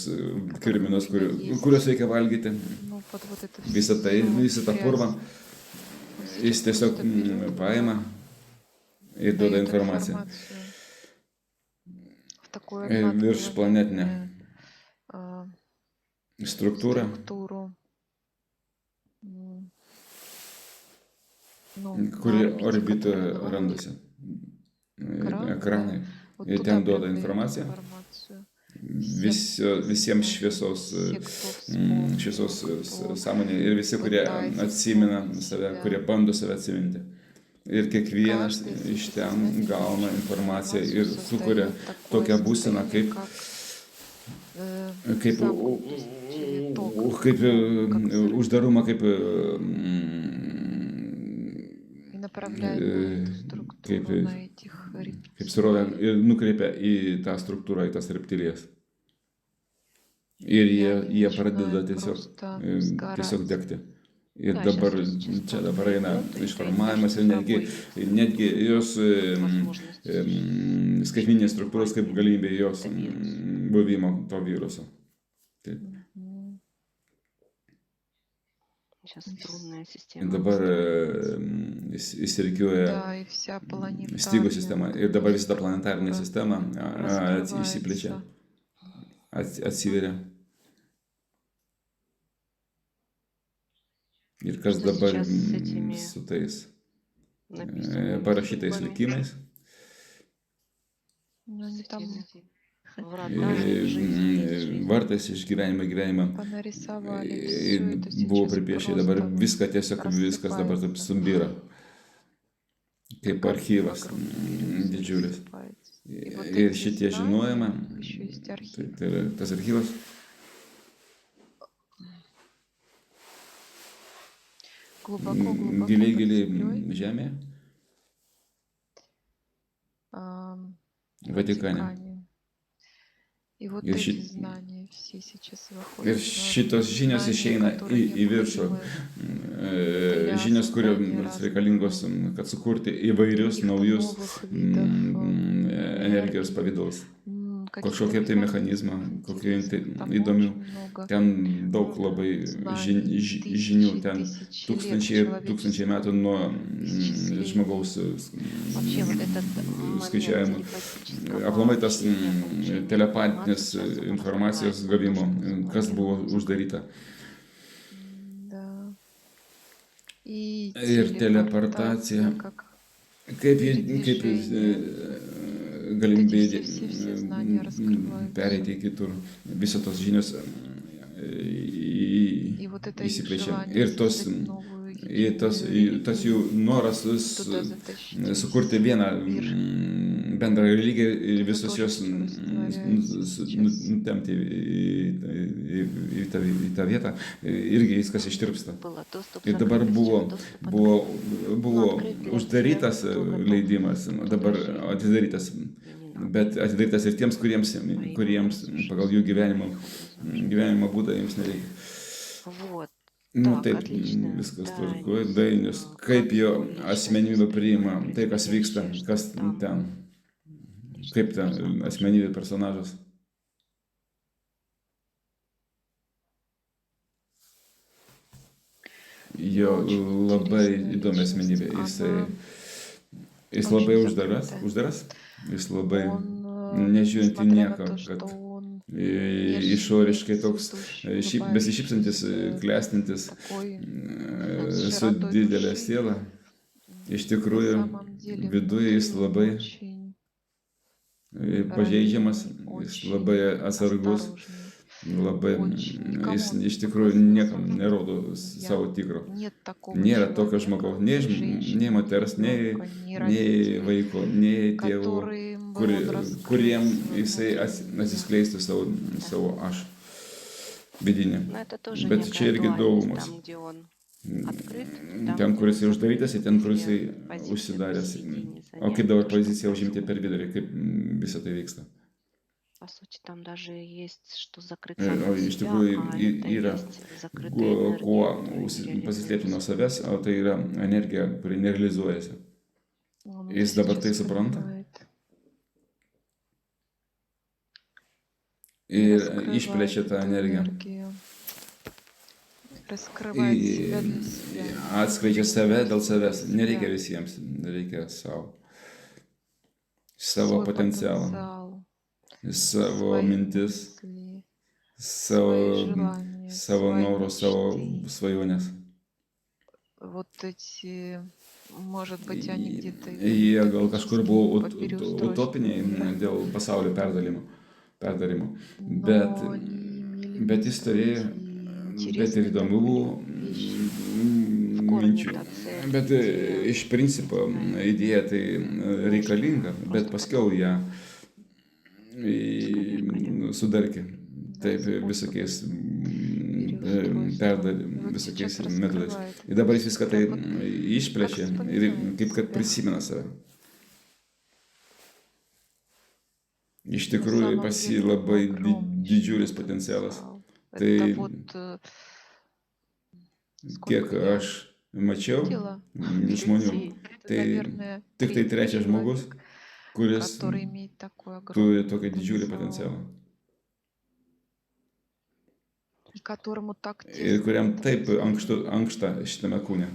kirminus, kuriuos reikia valgyti. Visą tą purvą jis tiesiog paima ir duoda informaciją. Virš planetinę struktūrą, kuri orbitoje randasi. Ekranai. Ir ten duoda informaciją. Visiems šviesos sąmonė ir visi, kurie atsimena save, kurie bando save atsiminti. Ir kiekvienas iš ten gauna informaciją ir sukuria tokią būseną, kaip uždarumą, kaip srovę ir nukreipia į tą struktūrą, į tas reptilijas. Ir jie pradeda tiesiog degti. Ir dabar eina išformavimas ir netgi jos skaitmeninės struktūros kaip galimybė jos buvimo to viruso. Taip. Dabar įsirikiuoja stygų sistema ir dabar visa ta planetarinė sistema įsiplečia, atsiveria. Ir kas dabar su tais parašytais likimais. Vartas iš gyvenimą buvo pripiešę, dabar viskas dabar taip subyra, kaip archyvas didžiulis. Ir šitie žinojama, tai yra tas archyvas, giliai žemėje, Vatikane. Ir šitos žinios išeina į viršų. Žinios, kurios reikalingos, kad sukurti įvairius naujus energijos pavidalus. Kažkokie tai mechanizmą, kokie įdomių. Ten daug labai žinių, ten tūkstančiai metų nuo žmogaus skaičiavimų. Aplamai tas telepatinės informacijos gavimo, kas buvo uždaryta. Ir teleportacija, kaip galimybė pereiti į kitur. Visos tos žinios įsiplečia. Ir tas jų noras sukurti vieną bendrą religiją ir visus jos nutemti į tą vietą, irgi viskas ištirpsta. Ir dabar buvo uždarytas leidimas, dabar atidarytas. Bet atidarytas ir tiems, kuriems pagal jų gyvenimo būdą jiems nereikia. Taip, viskas tvarkoja, Dainius, kaip jo asmenybė priima tai, kas vyksta, kas ten, kaip ten asmenybė personažas. Jo labai įdomi asmenybė, jis labai uždaras, jis labai nežiūrint į nieką, kad išoriškai toks besišypsantis, klestintis, su didelė siela. Iš tikrųjų, viduje jis labai pažeidžiamas, jis labai atsargus, labai, Никому jis он iš не tikrųjų показывал niekam свою nerodo Я. savo tikro. Нет такого Nėra tokio человека, žmogaus, ни nei женщины, ни moters, nei, ребенка, ни nei родителей, vaiko, nei tėvų, которым бы он раскрыл kuriem свой jisai внутренний я. atsiskleistų savo aš vidinį. Но это тоже Bet čia некая irgi дуальность. daugumas. Там, где он открыт, там, Ten, где kur он jisai uždarytas, ir ten, kur закрыт. jisai Две позиции užsidaręs. посередине O kaip занять dabar то, что poziciją užimti происходит. per vidurį, kaip visą tai vyksta. По сути, там даже есть, что закрыть O самого iš себя, tikrųjų а это yra, есть закрытая kuo энергия, которая не pasislėpti nuo реализуется. savęs, o tai yra energija, kuri nerealizuojasi. Он Jis это dabar tai сейчас supranta понимает. ir Раскрывает išplečia tą эту energiją. энергию. Раскрывает себя для себя. Atskleidžia save dėl savęs. Себя. Nereikia visiems, reikia savo. Savo Свой potencialą, потенциал, savo свои mintis, мысли, savo, свои желания, savo свои norus, savo мечты. svajonės. Вот эти, может быть, они где-то Jie gal kažkur buvo переустройства utopiniai были, dėl pasaulio perdalimo. но они имели Bet jis место turėjo, быть, и bet ir интересные įdomių были вещи. В корне minčių. ta цель, Bet идея. iš principo idėja tai reikalinga, bet paskiau ją sudarkė. Taip visokiais visokiais metodais. Ir dabar jis viską tai išplečia ir kaip kad prisimena save. Iš tikrųjų pas jį labai didžiulis potencialas. Это Tai вот kiek сколько я aš mačiau видела, žmonių, Людей. tai наверное, tik tai trečias žmogus, человек, kuris который имеет такой turi огромный tokį didžiulį потенциал, potencialą. и которому так Ir тесно в kuriam этом taip теле. ankšta šitame kūne.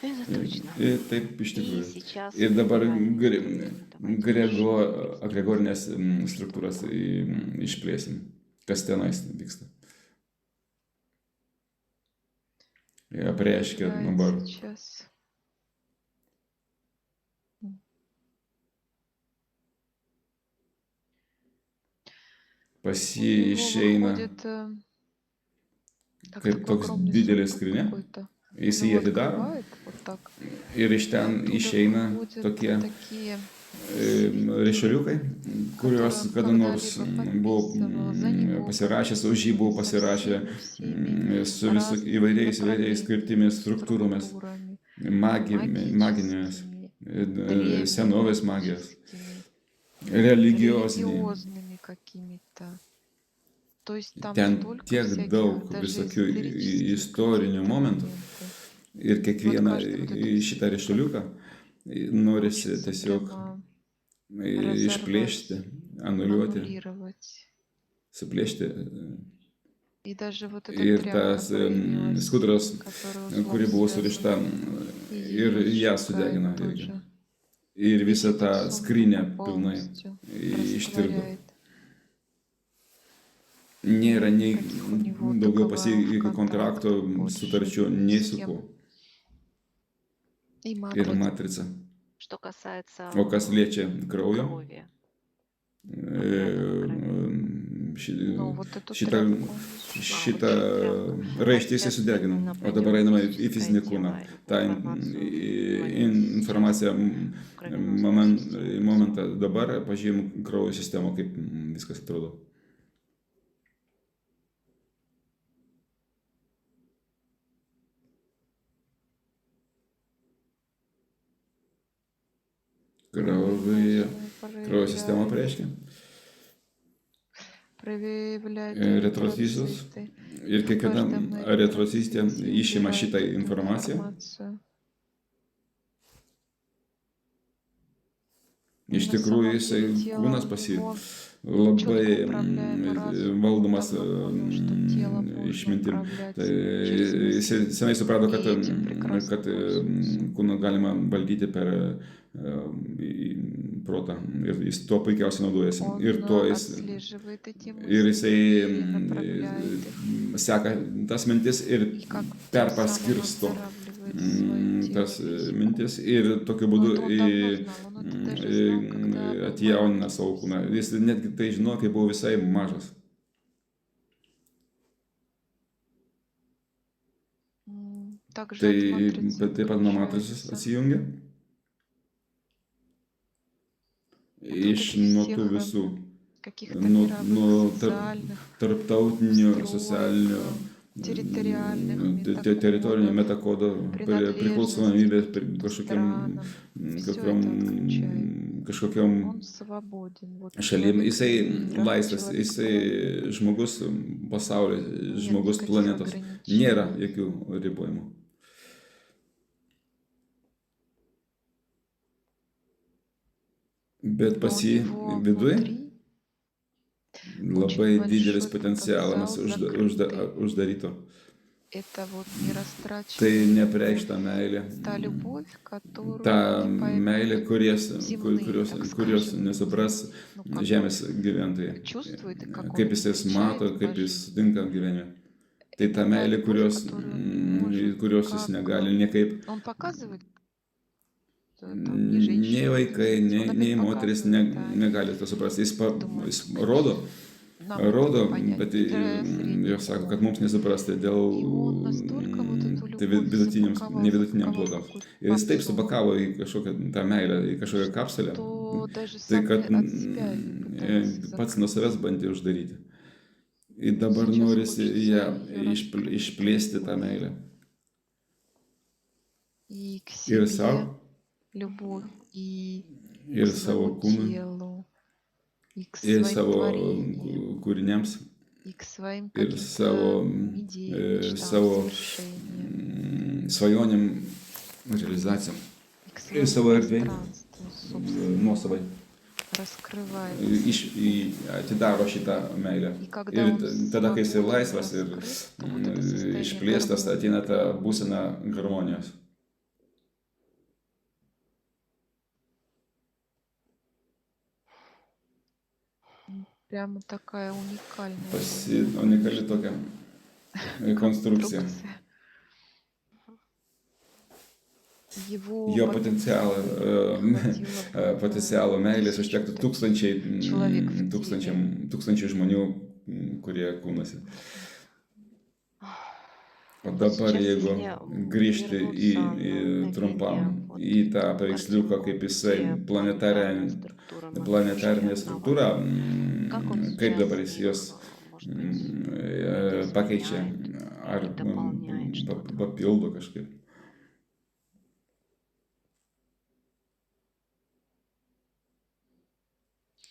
Это точно. Ir taip iš И tikrųjų. сейчас Ir dabar давайте gregorinės struktūras išplėsim, kas tenais vyksta. Ir apreiškia dabar. Сейчас. Pas У jį него išeina выходит, как kaip такой toks огромный didelė сундук skrynia. какой-то. Jis Он jį его atidaro открывает вот так. ir iš ten Оттуда išeina выходят tokie такие свитки, ryšuliukai, kuriuos которым kada nors когда-либо buvo подписывал, за них buvo pasirašęs, už jį buvo подписано, pasirašę со всеми su разными įvairiais направлениями, skirtimis struktūromis, структурами, maginėmis, магическими, senovės magijos, древнегреческими, religijosiniai. религиозными какими-то. То есть там Ten столько tiek всяких, daug даже visokių эзотерических istorinių каких-то momentų. моментов. Ir kiekvieną Вот каждый вот этот šitą свиток ryšuliuką norisi хочется tiesiog прямо išplėšti, разорвать, anuliuoti, аннулировать. suplėšti. И даже вот эта Ir тряпка tas появилась, skudras, которая kuri buvo узлом surišta, связана, ir и ją сжигает sudegina irgi. тоже. Ir Весь visą этот tą сундук skrynę pilnai полностью ištirdo. растворяет. Nėra nei Никаких у него daugiau pas jį договоров, kontrakto, контрактов sutarčių, больше nei ни su с kuo. кем. И Ir матрица. matrica. Что касается O kas liečia kraujo, крови, Ну, вот эту šitą, тряпку. šitą raištį jisai sudegina. O dabar einama į fizinį kūną. Ta informacija momentą dabar pažymim kraujo sistemą, kaip viskas atrodo. Kraujo sistema reiškia. Проявляет Retrocitus. эритроциты. Ir kiekviena Каждая retrocistė išima убирает šitą эту informaciją. информацию. Iš На tikrųjų, самом jisai деле тело kūnas у pas jį него labai четко управляемый разум. valdomas Давно понял, что тело можно išmintim. управлять Tai через jisai мысли. senai suprato, kad, И этим прекрасно kad пользуется. kūną galima valdyti per protą. Ir jis tuo puikiausiai naudojasi. Он Ir tuo jis, отслеживает эти ir мысли jisai и направляет их. seka tas mintis ir И как тем самым perpaskirsto оздоравливает свое tas тело. mintis ir tokiu būdu Вот он давно знал, он это даже знал, когда был atjaunina маленький. savo kūną. Jis netgi tai žino, kai buvo visai mažas. также Tai от матрицы taip pat nuo matricos получается. atsijungia Это вот iš этих nuo tų всех visų, каких-то nuo мировых, tarp, социальных tarptautinio устроек, socialinio территориальных teritorinio метакодов, metakodo, priklausomybės принадлежности каким-то kažkokiam, странам. Все kokiom, это отключай. kažkokiom Он свободен. Вот šalim. человек Jisai мира, laisvas, человек jisai планеты. žmogus pasaulio, Нет žmogus никаких planetos. Nėra ограничений. jokių ribojimų. Bet Но pas у jį него viduje внутри labai очень didelis большой potencialas потенциал закрытый. uždaryto. Это вот Tai нерастраченная любовь. nepreikšta meilė. Та любовь, которую Ta не meilė, поймут земные, так kurios скажем, nesupras люди. Ну, как žemės он gyventojai. чувствует и как Kaip он jisai mato, встречает kaip по jis жизни. sutinka gyvenime. Tai Это ta та meilė, любовь, которую он не может kurios jis никак... negali niekaip, Он показывает там ни женщине, nei ни vaikai, детям. Он nei опять moteris показывает, а они negali to suprasti. Jis думают, rodo, нам этого понять. bet Для средних jos sako, kad умов. mums nesuprasti dėl И он настолько вот эту tai любовь nevidutiniam запаковал plotams. в Ir jis taip капсулу, supakavo į kažkokią tą meilę, į kažkokią kapsulę, что даже tai сам kad от себя не пытается pats nuo savęs закрыть. bandė uždaryti. Ir Вот dabar сейчас norisi хочется ją ее раскрыть, išplėsti эту tą любовь. meilę. И к Ir себе savo, любовь, и к ir savo своему kūnui, телу, и к ir своим savo творениям, kūriniams, и к своим ir каким-то savo, идеям, мечтам, savo свершениям, svajonėm, realizacijom, и к ir своему savo erdvėj, пространству собственному nuosavai. раскрывает. Atidaro šitą meilę. И когда Ir он tada, kai jisai свободен, laisvas ir раскрыт, то вот это состояние išplėstas, гармонии, ateina ta būsena harmonijos. прямо такая уникальная Unikali tokia konstrukcija. конструкция. Его Jo хватило бы potencialo на meilės тысячу užtektų таких. Человек в теле. tūkstančiai žmonių, kurie kūnasi. O dabar, Сейчас, jeigu если grįžti į вернуться trumpam мгновение вот į tą в paveiksliuką, картинку, kaip jisai где планетарная структура planetarinė Матрешки struktūra, основана, как он kaip dabar сейчас jis jos их, может быть, pakeičia видоизменяет ar или дополняет что-то. papildo kažkaip.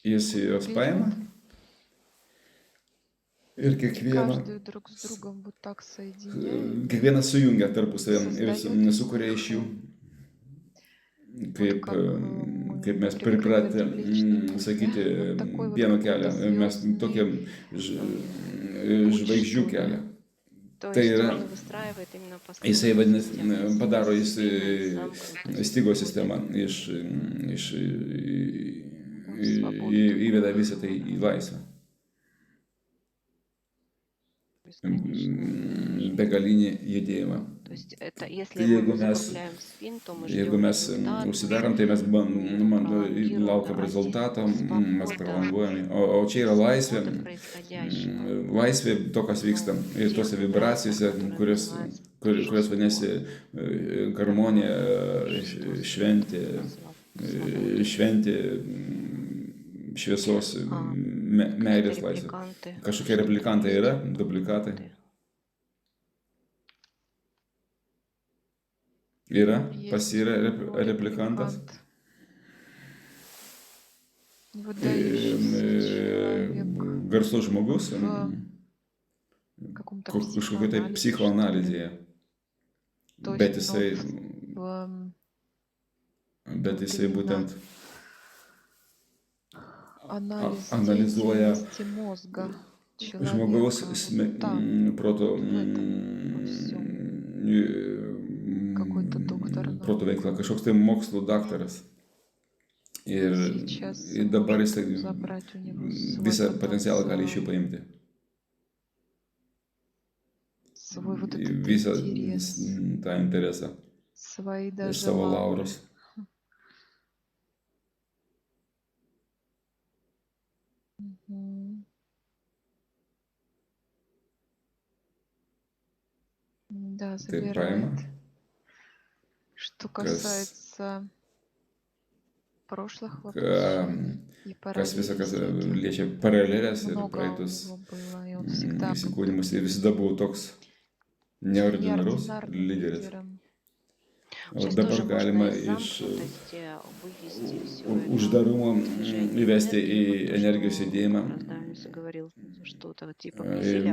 Jis jos paima ir Каждый друг с другом вот так соединяет. kiekvieną sujungia tarpusavį ir Создает sukuria iš jų, вот kaip, как мы kaip mes привыкли pripratę говорить в личный путь, sakyti, да? Вот такой вот pieno какой-то kelią, mes tokią звездный путь, žvaigždžių что ли. kelią. То Tai есть yra, он выстраивает именно jisai построенную vadinasi, систему, padaro jis стабильную, замкнутую, stygo спокойную. sistemą, Он свободен. įveda visą tai į laisvę. Бесконечно. Begalinį judėjimą. То есть это, если Tai мы jeigu mes, закругляем спин, то мы jeigu ждем mes результат, užsidarom, tai mes планируем, laukiam да, rezultato, mes свобода pralanguojame. O čia yra laisvė, свобода происходящего. laisvė to, kas vyksta. Ir Тех tose вибраций, vibracijose, которые kurios называются kurios vadinasi harmonija, Христос, šventė, свобода. šventė šviesos, Какие-то meilės laisvė. репликанты, Kažkokie что-то replikantai есть, yra, duplikatai. дубликаты. Yra, Есть pas jį yra у него replikantas. репликант, выдающийся человек Garsus žmogus в каком-то kažkokio tai психоанализе, что ли. psichoanalizėje. То Bet есть, jisai, в bet jisai именно būtent анализ analizuoja деятельности мозга žmogaus человека. Вот там proto, в этом во всем какой-то доктор proto наук veikla, kažkoks tai mokslo daktaras. Ir сейчас dabar может jisai забрать у него visą свой potencialą gali iš jų потенциал, paimti. свой вот этот Visą интерес, tą interesą свои ir даже savo лавры. laurus. Мгм. Да, tai paima, забирает. Что kas, касается прошлых ka- воплощений и kas visa, параллелей kas всяких, liečia paralelės ir много у praeitus него было, и он всегда был įsikūnymus, ir таким visada buvo toks neordinarus неординарным lyderis. лидером. O Сейчас dabar тоже galima можно из iš замкнутости вывести все это uždarumo движение įvesti į энергии, вот то, energijos что judėjimą. как раз Данис говорил, что-то типа Ir киселя,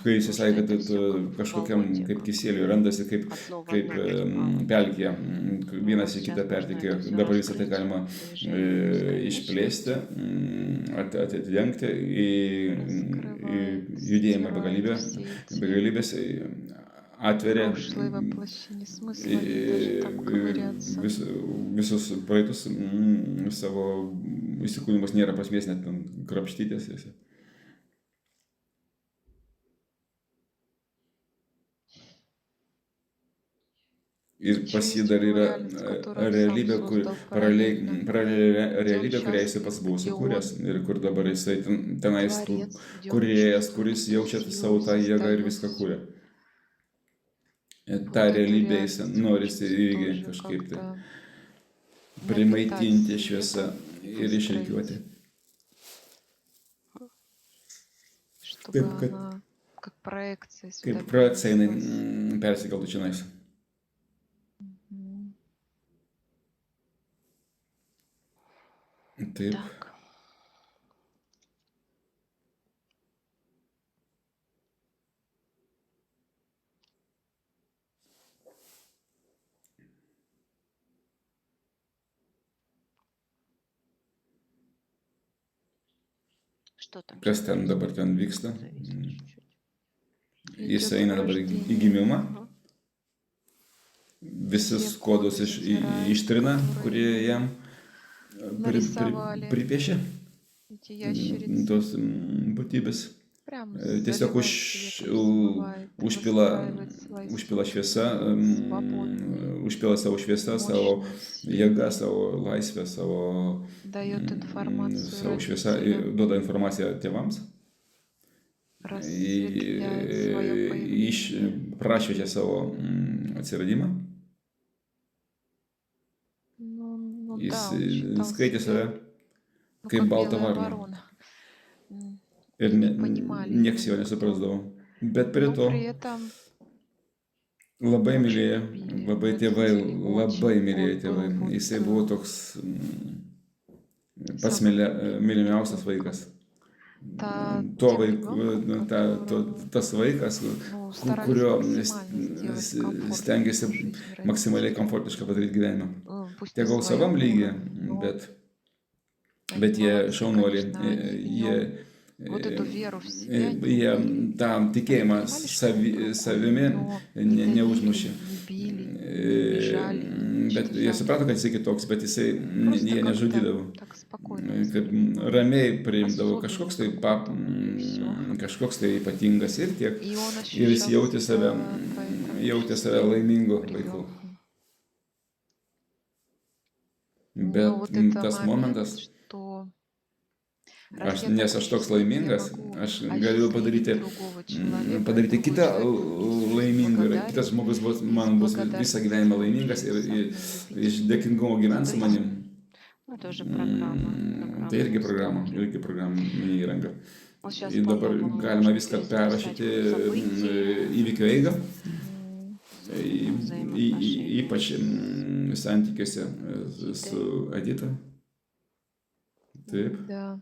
kai jisai потому что sakė, это kad все как в kažkokiam болоте, kaip как kisėliui randasi kaip, одно в kaip одно перепало. pelkė, Ну vienas вот į kitą сейчас можно pertikė, это все dabar visą tai раскрыть, galima движение išplėsti, бесконечности, atidengti į Раскрывает, judėjimą стирает все эти begalybės, atveria прошлые воплощения. Смысла нет даже там ковыряться. visus praeitus savo įsikūnymus, nėra prasmės net ten krapštytis. Ir pas jį Через dar его yra реальность, которую он сам realybė, создал параллельно, paralelė где он realybė, kurią jisai счастлив, pats buvo где sukūręs он ir kur dabar jisai tenais творец, где он kūrėjas, чувствует kuris эту jaučia силу savo и tą jėgą ir создает viską всё. kūrė. Ta Вот эту realybė jis реальность nori хочется irgi тоже kažkaip tai как-то primaitinti напитать šviesą светом, ir išrikiuoti. выстроить, чтобы Taip, kad она как проекция сюда kaip projekcija jinai перенеслась. persikeltų čionais. Мгм. Taip. Так, что там Kas сейчас ten dabar ten происходит? vyksta? Зависнет чуть-чуть. Jis Идет eina dabar į рождение. gimimą, Ага. visus Все kodus коды затирает, ištrina, kurie которые jam нарисовали pripiešė эти ящерицы. tos būtybės. Прям Tiesiog заливает светом, смывает, выстраивает свои užpila šviesa, свободные, užpila savo šviesą, savo мощные, jėgą, сильные, savo laisvę, savo, дает информацию savo šviesą, родителям, duoda informaciją tėvams, рассветляет свое появление. prašviečia savo atsiradimą, Ну jis да, он считал skaitė себя, save ну, kaip как baltą белая varną ворона. М, ir И не понимали его nieks jo никто. nesuprasdavo. Bet prie Но to при этом labai очень mylėjo, любили labai tėvai, родители, labai очень. mylėjo Он tėvai. был вот Jisai buvo toks pats самым mylimiausias любимым vaikas. тем ребенком, Tas vaikas, ну, старались kurio максимально сделать комфортным stengiasi жизнь maksimaliai родителям. komfortišką padaryti gyvenimą. Пусть на Tiek gal своем savam lygyje, уровне, но bet они jie молодцы, šaunuoliai, конечно, они в jie, нем вот эту веру в себя не jie убили. tą Они tikėjimą понимали, что он другой, savimi но не давили, neužmušė. не били, не бежали, не Bet jie уничтожали. suprato, kad jisai kitoks, bet jisai Просто jie как-то nežudydavo. так спокойно Kad воспринимали. ramiai priimdavo Особенный kažkoks tai, какой-то он, и всё. kažkoks tai ypatingas ir tiek. И он Ir jis ощущал jautė save, себя поэтому jautė save счастливым laimingu vaiku. ребенком. Bet Но вот это tas момент, momentas, что раз я nes так aš toks счастлив, я laimingas, могу aš galiu осчастливить другого человека, padaryti другой kitą человек будет жить laimingą ir благодарен, kitas žmogus и с man bus visą благодарностью gyvenimą будет laimingas жить ir со мной, iš любить меня. dėkingumo gyvens su То есть manim. Ну, это уже программа, Tai irgi программные programinė įranga. Вот сейчас Ir dabar по-новому galima можно viską перезаписать perrašyti ход событий, įvykio eigą, взаимоотношения. ypač santykiuose su Edita. Taip. Да.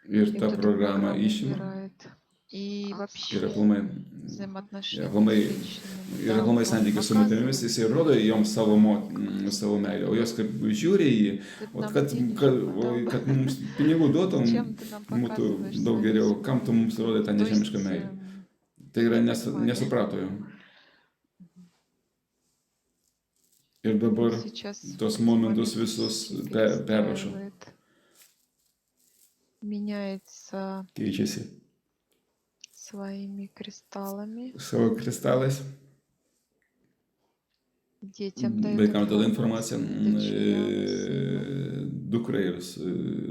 Ir И tą вот эту programą программу išima. убирает. И Ir вообще aplamai, взаимоотношения с aplamai, женщинами. ir Да, aplamai он santykius su moterimis, показывает, jisai rodo joms savo meilę, o jos kaip žiūri į jį, ты o нам kad денежку дал. mums pinigų duotum, Зачем ты нам būtų показываешь daug свою geriau, kam tu любовь? mums rodai tą То nežemišką есть meilę. Tai yra не понимали. nesuprato jo. Ir dabar Сейчас tos эти momentus моменты visus все perrašo, перестраивает. Меняется keičiasi своими кристаллами. savo kristalais. Детям дает Vaikams duoda информацию, informaciją дочерям и сыну. dukrai ir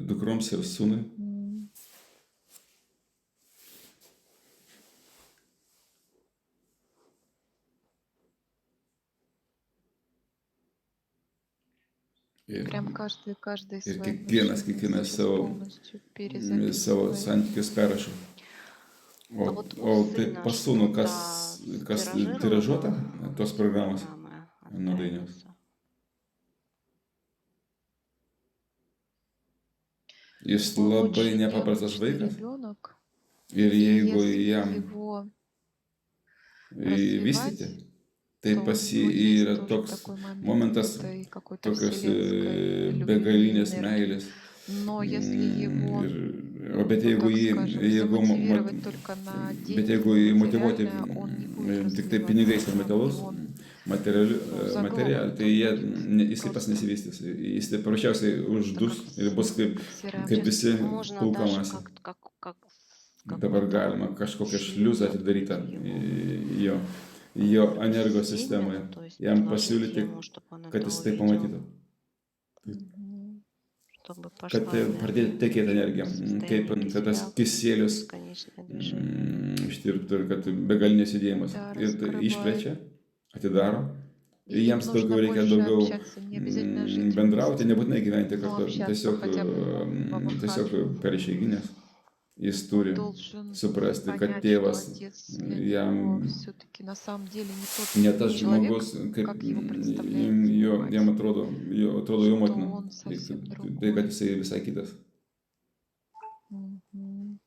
dukroms ir sūnui. М. Ir, Прям каждый ir свои kiekvienas отношения сейчас savo, полностью savo перезаписывает. santykius perrašo. А вот у O tai сына pas sūnų, что-то kas tiražuota, стиражировано, tos эти programos программы nuo dainiaus. отправиться? Jis Он labai очень nepaprastas необычный vaikas. ребенок, Ir и jeigu если jam его vystyti, развивать, tai то у pas jį него есть yra тоже toks такой момент momentas, этой какой-то tokios вселенской любви, begalinės энергии. meilės. Но если его, Bet ну jeigu так jį, скажем, jeigu, замотивировать только на bet деньги, jeigu на jį motyvuoti материальное, он не будет tik tai развиваться pinigais ir сам. metalus, Его, ну, materialiai, заглохнет, tai он будет jis taip pas просто, nesivystys. Jis taip paprasčiausiai это uždus как, ir bus kaip, А kaip visi можно даже pilkamasi. как Dabar какой-то galima kažkokią šliuzą шлюз atidarytą открыть его jo energijos сильным, sistemoje, то есть jam предложить pasiūlyti, ему, чтобы он kad это jis tai увидел, pamatytų. мгм, чтобы Kad пошла pradėtų энергия tekėti в energija, kaip состояние kad tas киселя, kisėlius бесконечное движение. ištirptų ir kad begalinės judėjimas. да, Ir tai раскрывает. išplečia, atidaro. И им Jiems нужно daugiau reikia больше daugiau общаться, не обязательно жить bendrauti, вместе, nebūtinai gyventi но kartu, общаться хотя бы по tiesiog выходным. per išeiginės. Jis Он turi должен suprasti, kad понять, что tėvas отец для него jam все-таки на самом деле не тот ne tas человек, žmogus, kaip как его представляет его jam мать, atrodo jo что motina. он совсем Tai, другой. kad jisai visai kitas. Мгм.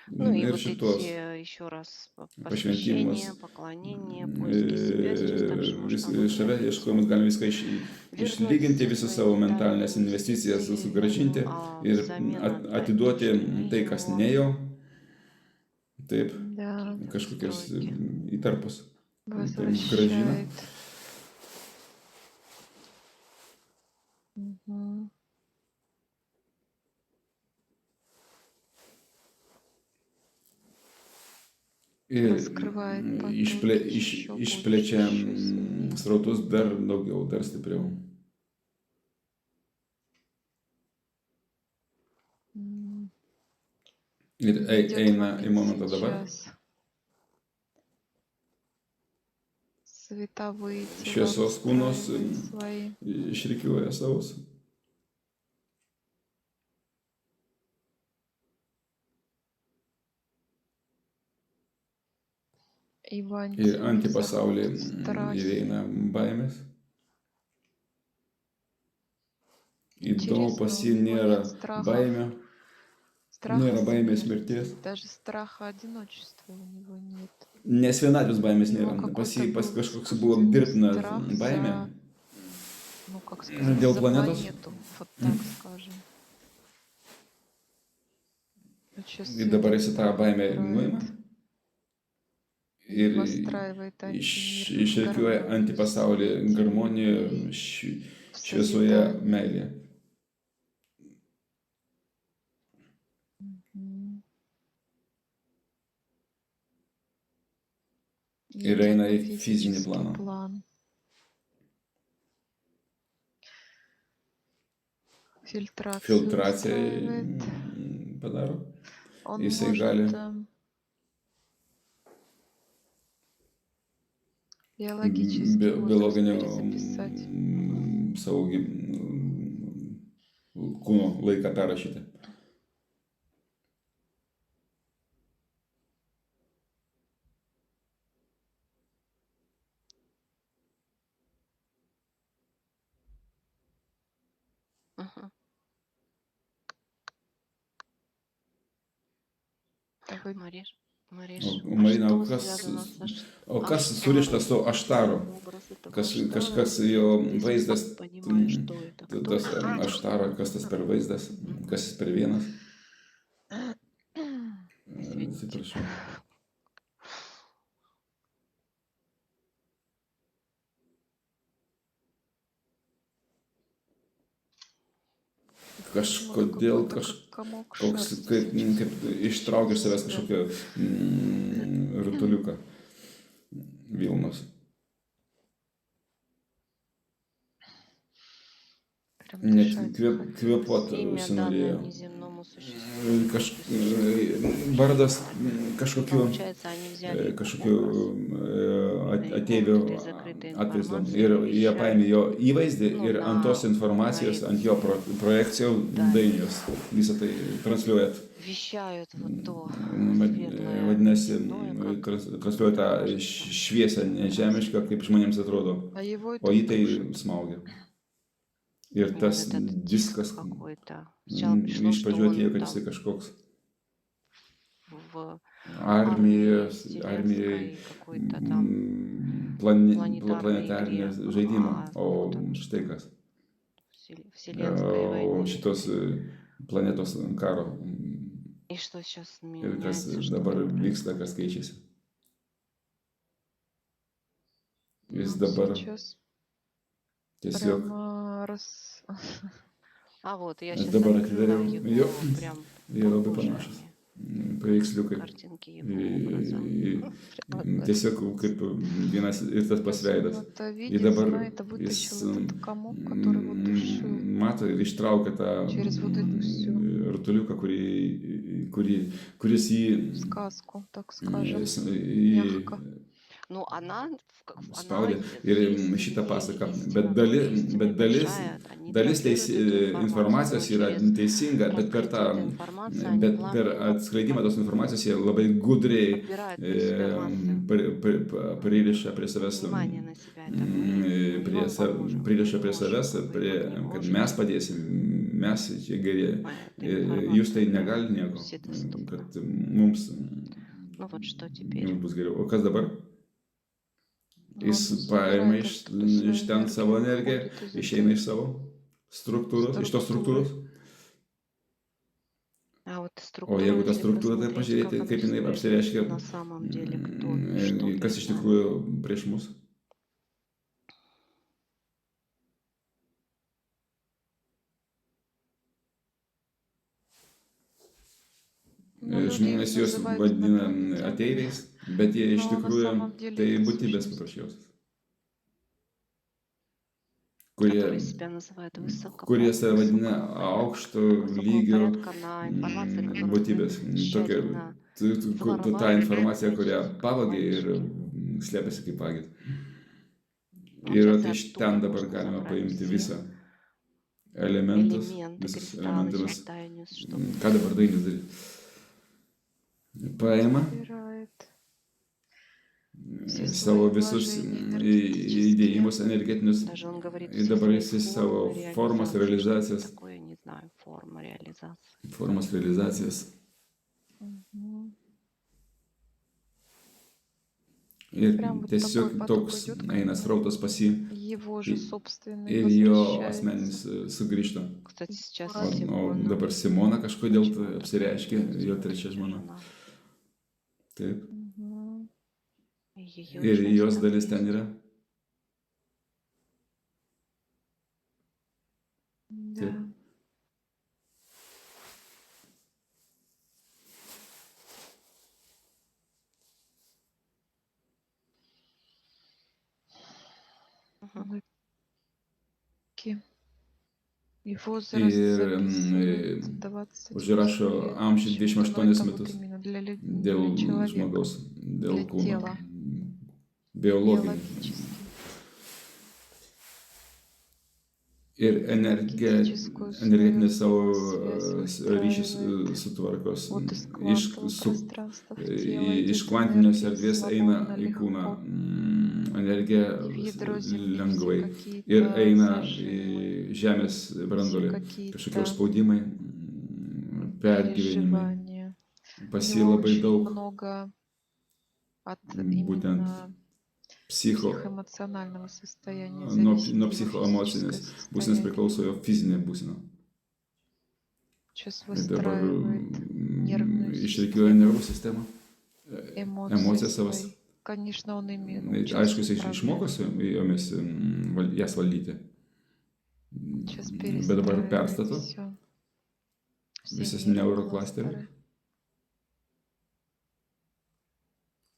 Ну и Ir вот šitos эти еще раз pašventimus, посвящения, поклонения, поиски себя сейчас также можно šalia выправить. ieškojimus galima viską Вернуть išlyginti, все visas свои savo mentalines ментальные investicijas инвестиции, sugražinti а ir взамен отдать то, atiduoti что не tai, kas его, ne jo, taip, Да, какие-то kažkokias настройки. įtarpus. Gražina. возвращает. Мгм. Ir Раскрывает потоки еще išplečia больше, еще сильнее. srautus dar daugiau, dar stipriau. М, Ir Идет eina į момент momentą dabar. сейчас. Световые тела Šviesos kūnos выстраивает свои. išrikiuoja savus. И в Ir antipasaulį заходят страхи. įeina baimės. Įdomu, Интересно, pas у jį него nėra нет страхов, baimė, страха nėra baimės смерти, mirties. даже страха одиночества у него нет. Nes vienatvės baimės У него nėra. Pas какой-то jį был kažkoks buvo искусственный dirbtina страх baimė за, ну как сказать, dėl за planetos. планету, вот так скажем. А сейчас Ir dabar это jis не tą baimę nuima убирает и ir выстраивает антимир в išrikiuoja гармонии, в antipasaulį свете, harmonijoje, в šviesoje, созидании. meilėje. Мгм. И Ir идет eina на į fizinį физический planą. план. Фильтрацию Filtraciją устраивает. padaro. Он Jisai может gali биологический возраст biologinio перезаписать. savo kūno laiką perrašyti. Мгм. Такой Мариш, O Marina, что o kas, связано со o kas Аштаром? surišta su Aštaru? Образ этого Kažkas Аштара, jo если vaizdas, понимаешь, что это, кто tas это. Aštaro, kas tas per vaizdas, kas jis per vienas. Извините. Atsiprašau. Kažkodėl какой-то как комок koks, шерсти kaip сейчас. ištraukia iš savęs Да. kažkokio rutuliuką Vilnos. прям Net дышать захотелось. kvėpuot Имя, данное užsinorėjo. неземному существу. Kaž, Присуще Bardas kažkokiu, Получается, они взяли его kažkokiu образ, его ateivių вот этой закрытой atvaizdom. информации Ir и jie paėmė вещали, jo įvaizdį ну, ir ant tos на informacijos, ant jo projekcijų Да. dainius. Visą tai transliuojat. вещают вот то Vad- светлое, Vadinasi, земное, как transliuoja tą кажется, šviesą nežemišką, kaip žmonėms atrodo. А его O это jį tai душит. smaugia. Ir вот tas этот диск diskas какой-то. Сначала пришло, iš что pradžių он atėjo, kad там jisai kažkoks в armijos, вселенской какой-то там planetarinės планетарной игре, žaidimo. а O вот он štai kas. вселенской O войне. šitos planetos karo. И что сейчас Ir kas меняется, что dabar там vyksta, происходит. kas keičiasi. Jis Ну, dabar сейчас tiesiog прямо А вот я Aš сейчас dabar открыла atidariau. его Jo, прям jie labai похожие panašus. они, Paveiksliukai. картинки его образа. Tiesiog kaip vienas ir tas pats veidas. это Ir видит, dabar знает, а jis вытащил этот комок, который вот душил mato ir ištraukia tą через вот эту всю rutuliuką, kuris jį сказку, так скажем, jį мягко. Ну, она spaudė ir šitą pasaką. Bet истина dalis, большая, они dalis транслируют эту informacijos информацию, yra но через teisinga, bet per tą, раскрытие этой информации они bet per плавно atskleidimą tos informacijos jie labai gudriai подбирают под себя массы. pririša prie savęs, Внимание на себя. Это мы prie вам sa- поможем, pririša вы prie можете, savęs, вы prie, не kad можете. mes padėsim, mes čia geri. Эта Jūs tai информация negali nieko, вседоступна. kad mums, Ну вот что теперь? jums bus geriau. O kas dabar? Он Jis paima забирает оттуда свою iš ten savo energiją, уходит из išeina этой iš savo struktūros, iš tos структуры. struktūros. А вот O структура, jeigu tą если struktūrą tai посмотреть, pažiūrėti, как kaip jinai она apsireiškia, на самом деле, кто, что kas iš перед нами. tikrųjų prieš mus. Ну, люди их Žmonės juos называют vadina инопланетянами, ateiviais, bet jie iš но на tikrųjų самом деле tai это būtybės сущности. paprasčiausias, kurie, Которые себя называют kurie save vadina высокого aukšto высокого lygio порядка на информации, которую būtybės. вы Tokia, тщательно ta informacija, kurią прячете, pavagė ir хронически. slepiasi kaip vagis. Вот Ir сейчас vat и iš оттуда ten dabar можно galima забрать paimti все visą elementus, элементы, visus кристаллы, elementus. сейчас Дайнис, чтобы Ką dabar dainis daryti? Paima Забирает все savo свои visus вложения įdėjimus энергетические. energetinius даже он говорит ir все dabar свои jis savo формы formas реализации. Что это realizacijas, такое, не знаю, форма реализации. formas realizacijas Мгм. ir Прям вот tiesiog такой поток toks идет, eina когда srautas pas jį его же собственный ir jo возвращается. asmeninis sugrįžta. Кстати, сейчас Ладно. O Симона dabar Simona kažkodėl почему-то apsireiškė, jo третья trečia žmona. жена. Taip. Мгм. И её Ir часть jos там dalis есть. ten yra. Да. Мгм. Лаки. И возраст Ir записывает 28 užrašo лет. amžių Почему-то, но 28 это вот metus именно для dėl человека, žmogaus, dėl для kūno, тела, biologinio. биологически. Ir Энергетическую energetinį свою savo связь ryšį выстраивает. sutvarkos. Вот из Iš, квантового su, пространства в тело идет iš kvantinės энергия erdvės eina свободно, į kūną легко. energija В ядро Земли lengvai все ir какие-то eina į зажимы, žemės все brandolį. Kažkokie какие-то užspaudimai, pergyvenimai. переживания. У Pas jį него labai очень daug много от būtent именно psicho, психоэмоционального состояния nuo зависит его psichoemocinės физическое būsenos состояние. priklauso jo fizinė būsena. Сейчас Ir dabar выстраивает нервную išreikėjo систему, nervų sistemą, эмоции emocijas savas. свои. Конечно, он ими Aišku, учился jis išmoko управлять. jomis jas valdyti. Сейчас Bet dabar перестраивает perstato все. visas neuroklasteriai,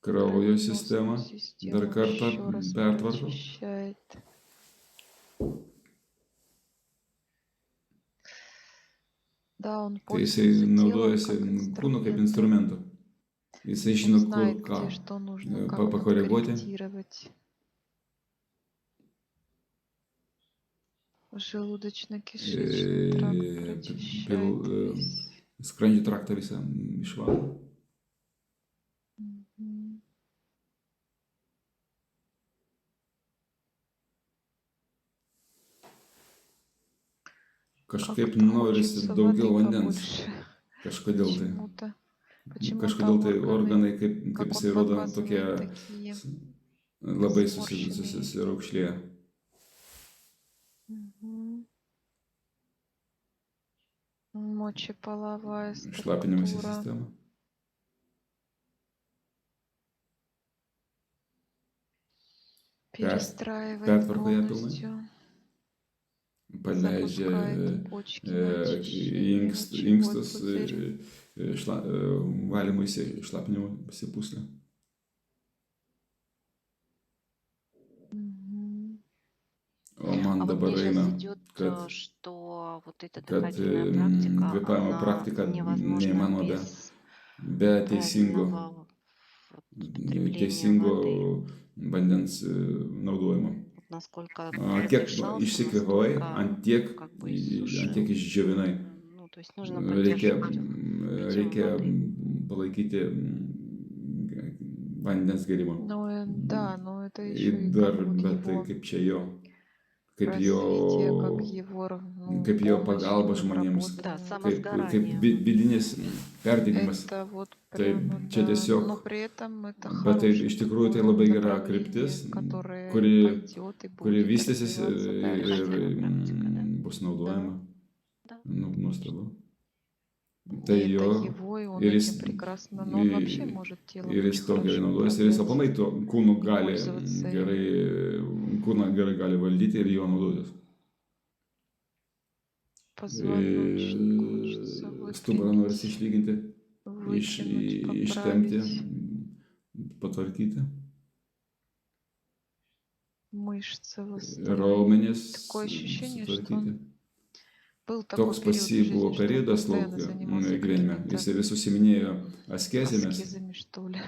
kraujo sistemą, dar kartą еще раз pertvarko. прочищает. Да, он Tai jisai пользуется телом naudojasi как kūnu kaip инструментом. instrumentu. Jisai Он žino, kur знает, ką где что нужно, как pakoreguoti. подкорректировать. Желудочно-кишечный тракт прочищайтесь. Skrandžio traktą visą išvalo. Мгм. Kažkaip Как-то norisi хочется daugiau воды vandens. побольше. Kažkodėl tai. Почему-то tai органы, organai, kaip как jisai он rodo, tokie показывает, такие labai сморщенные. susiraukšlėję. Мгм. Мочеполовая Šlapinimosi структура. sistema. Перестраивает Pertvarko ją pilnai. полностью. Paleidžia Запускает почки на очищение мочевой inkstus пузырь. valymuisi šlapinimosi puslę. Мгм. O man А вот dabar мне сейчас eina, идет, kad что вот эта kad дыхательная практика, kvėpavimo она praktika невозможна neįmanoma без be teisingo правильного потребления teisingo воды. vandens naudojimo. Вот насколько Kiek отдышался, išsikvėpavai, настолько ant tiek как бы иссушил. išdžiovinai. Ну, то есть нужно Reikia, поддерживать питьем reikia воды. palaikyti vandens gėrimo. Ну, да, но это еще Ir и dar, как вот bet tai его kaip čia jo, kaip развитие, как jo, его, ну, kaip jo помощь pagalba в žmonėms, Да, работе. kaip самосгорание. vidinis perdegimas. Это вот Tai прямо, čia да. tiesiog, Но при этом это bet tai хорошее iš tikrųjų tai такое labai gera направление, kryptis, в которое kuri пойдет и kuri будет vystysis развиваться ir дальше. Дыхательная практика, да? bus naudojama. Да, Nuostabu. И Tai это jo, его, и он ir jis, этим прекрасно, но он вообще может телом ir jis очень to gerai хорошо naudojasi, ir jis управлять aplamai to kūnu и gali пользоваться им. gerai, kūną gerai gali valdyti ir jo naudotis. Позвоночник хочется Stuburą norisi выпрямить, išlyginti, вытянуть, ištempti, поправить patvarkyti. мышцы, восстановить. Raumenis Такое ощущение, что sutvarkyti. он был такой Toks pas период jį в buvo жизни, что он periodas постоянно laukia занимался gyvenime. какими-то Jisai vis užsiminėjo askezėmis. аскезами, что ли.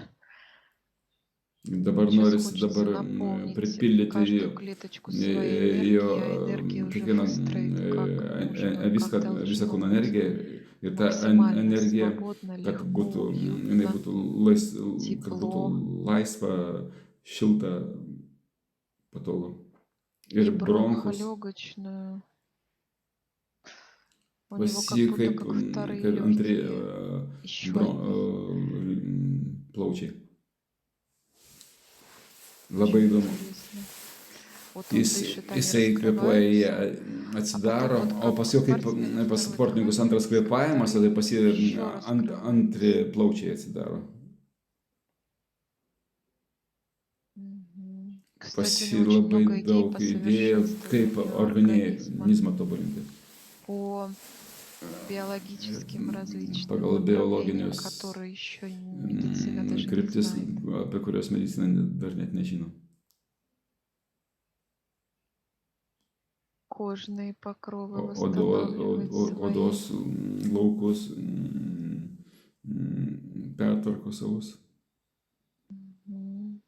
Dabar Сейчас norisi хочется dabar наполнить pripildyti каждую клеточку своей jo энергией, а энергия уже kiekvieną выстроить как нужно, viską, как visą должно kūno быть. energiją ir ta Максимально energija, свободно, kad легко, būtų, jinai уютно, būtų, kad būtų тепло. laisva, šilta, patogu. И Ir bronchus. бронхолегочную. У Pas него как jį будто kaip как вторые antri легкие. Еще одни. plaučiai. Labai Очень įdomu. интересно. Вот он дышит, они Jisai kvėpuoja, jie раскрываются. atsidaro, А потом вот o как paskui kaip спортсмену pas второй sportininkus дыхание, antras kvėpavimas, tada pas jį еще antri раскрывается. plaučiai atsidaro. Мгм. Pas Кстати, у jį него очень labai много идей daug по idėjų, kaip совершенствованию организма, organizmą tobulinti. по биологическим различным Pagal направлениям, biologinius которые еще медицина даже не kryptis, знает. apie kurios medicina dar net nežino. Кожные покровы Odos восстанавливать свои. laukus pertvarko savus. Мгм.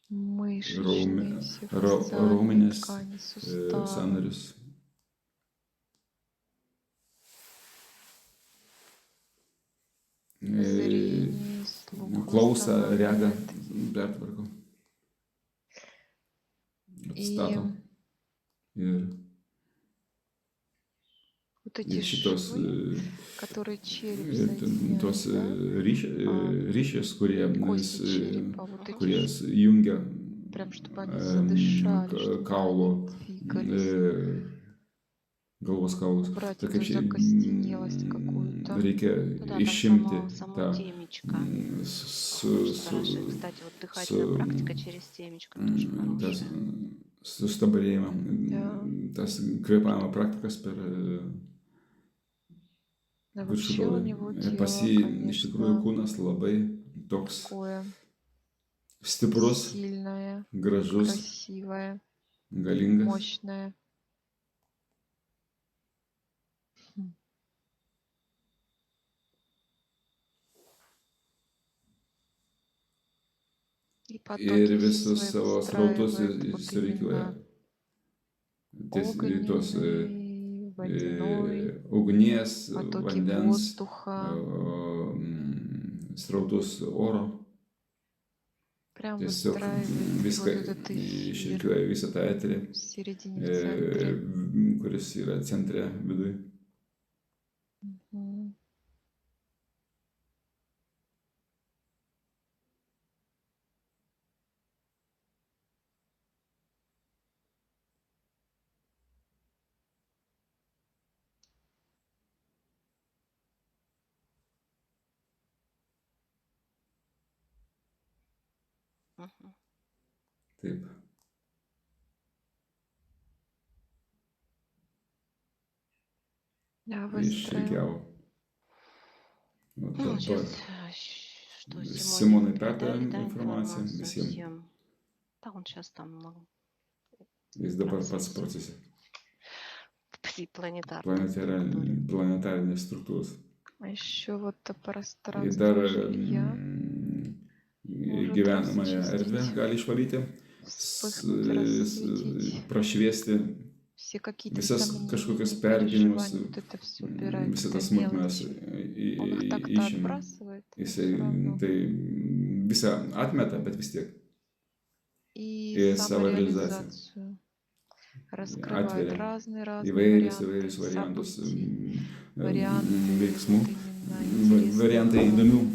Мышечные все фасциальные Raumenis, ткани, суставы. sąnarius. Зрение, слух Klausą, regą восстанавливает. pertvarko. И Atstato. Ir вот эти šitos швы, которые череп tos соединяет, да, ryšius, kurie кости черепа, вот kurie эти jungia прям, чтобы они задышали, чтобы kaulo они двигались, galvos kaulus. убрать Tai эту kaip čia закостенелость какую-то. reikia Туда, там išimti само tą темечко. su, Очень su, хорошая. Кстати, вот su, дыхательная практика через темечко тоже tas хорошая. sustabarėjimą, Да. tas kvėpavimo praktikas per Да, viršų вообще у galvą. него Pas тело, jį iš tikrųjų конечно, kūnas labai toks такое stiprus, сильное, gražus, красивое, galingas. мощное. Хм. И ir потоки visus свои savo srautus выстраивает вот surikiuoja. именно Į tos огненный, водяной, ugnies, потоки vandens, воздуха. srautus oro. Прям Tiesiog выстраивает viską вот этот эфир išrikiuoja visą tą eterį, в середине, в центре. kuris yra centre viduje. Мгм. Мгм. Taip. Я выстроил. Išrikiavo. O Ну, dabar сейчас что Симоне Simonai передали, perdavėm да, informaciją информацию visiems. всем. Да, он сейчас там Jis dabar pats процессе. procese. Планетарной Planetarinės struktūros. А еще вот Ir пространство dar жилья может gyvenamąją erdvę расчистить, gali išvalyti, вспыхнуть, рассветить. prašviesti Все какие-то visas kažkokius сомнения, pergyvenimus, переживания, вот это все убирает, visas это tas smulkmenas мелочи. Он их так-то išėmė. отбрасывает, но Jisai все равно. tai visą atmeta, bet vis tiek. И И самореализация. самореализацию раскрывает Atveria разные įvairius варианты variantus событий, варианты veiksmų, вот именно variantai интересного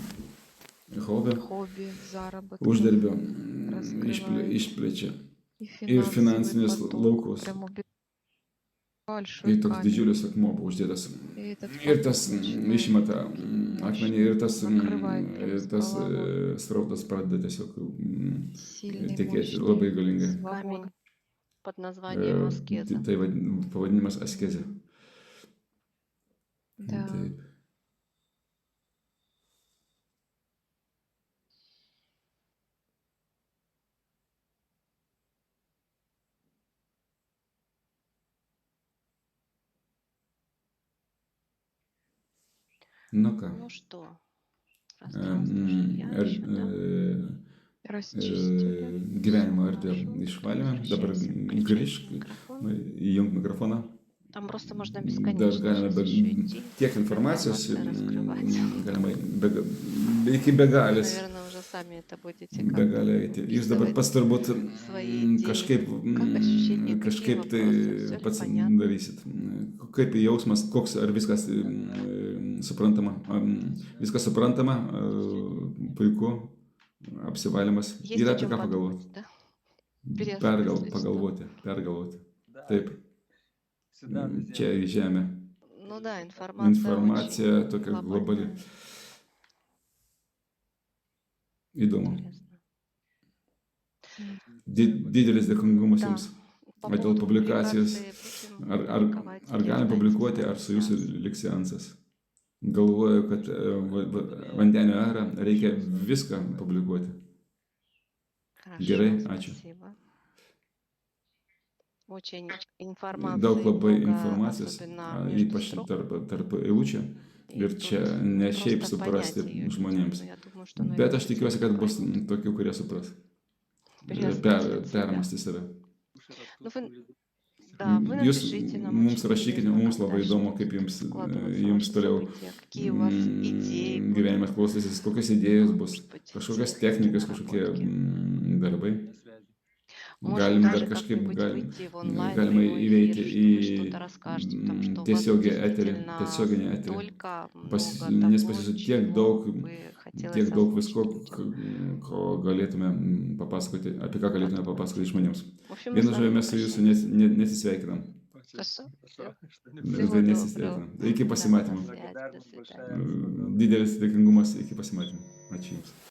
įdomių хобби, заработка uždarbio раскрывает. išplečia И ir финансовый finansinius поток laukus. прям убирает Ir большой toks камень. didžiulis akmuo buvo uždėtas. И этот Ir поток tas начинает išmeta akmenį ir накрывает прям ir с tas головой. srautas pradeda tiesiog Сильный, tekėti мощный, labai galingai. камень свободный. под названием аскеза. Tai pavadinimas askezė. Да. Taip. Nu ką. Ну что, пространство жилья еще, да? Расчистили. Gyvenimo Всё erdvę хорошо. išvalėme, dabar Включайте grįžk, микрофон. įjung mikrofoną. Там просто можно Dar бесконечно galime сейчас еще идти. tiek informacijos, Информация раскрывается. galima iki begalės, Наверное, уже сami это будете begalė eiti. Jūs dabar pats turbūt свои идеи. kažkaip, Как ощущения, какие kažkaip tai вопросы? Всё ли pats понятно? darysit. Kaip jausmas, koks, ar viskas suprantama, viskas suprantama, puiku, apsivalymas. Есть Yra о apie чем ką pagalvoti. подумать, да? Переосмыслить Pagalvoti, pergalvoti. Да, Taip, сюда, на čia землю. į žemę. Ну да, информация Informacija очень tokia globali. глобальная, Įdomu. интересно. Didelis dėkingumas Да. jums. По O dėl поводу publikacijos, публикации будем ar публиковать или galim останется publikuoti, на ar su jūsų сеансе? liks seansas? Galvoju, kad vandenio erą reikia viską publikuoti. Хорошо, Gerai, ačiū. спасибо. Очень информации Daug labai много, informacijos, особенно между ypač строк. tarp eilučių. И Ir тут čia ne šiaip просто suprasti понять её žmonėms. людям, но я думаю, что, Bet наверное, aš tikiuosi, все kad bus поймут. tokių, kurie supras. Переосмыслят себя. Permasti save. Слушай, а Ну, тут вы- выглядит Да, вы Jūs напишите нам. mums очень rašykite, интересно, mums как labai дальше įdomu, будет kaip складываться jums ваши toliau события, какие у вас идеи будут. gyvenimas klostysis, kokios idėjos bus, Может быть, kažkokios интересные technikos, kažkokie наработки. darbai. на связи. Может Galim даже dar kažkaip как-нибудь выйти в онлайн galima прямой įveikti эфир, į что вы что-то расскажете, там, что у вас tiesioginį eterį, действительно tiesioginį eterį. столько Nes много pas jūsų того, tiek daug, чего бы хотелось tiek daug visko, озвучить. ko galėtume papasakoti, apie ką galėtume papasakoti žmonėms. В общем, мы Vienu с žodžiu, вами mes su jūsų прощаемся. nesisveikinam. Хорошо? Хорошо, что не Всего Tai доброго. nesisveikinam. Iki Да, pasimatymo. до связи, до Благодарность свидания. большая. Didelis dėkingumas iki pasimatymo. Ačiū Jums.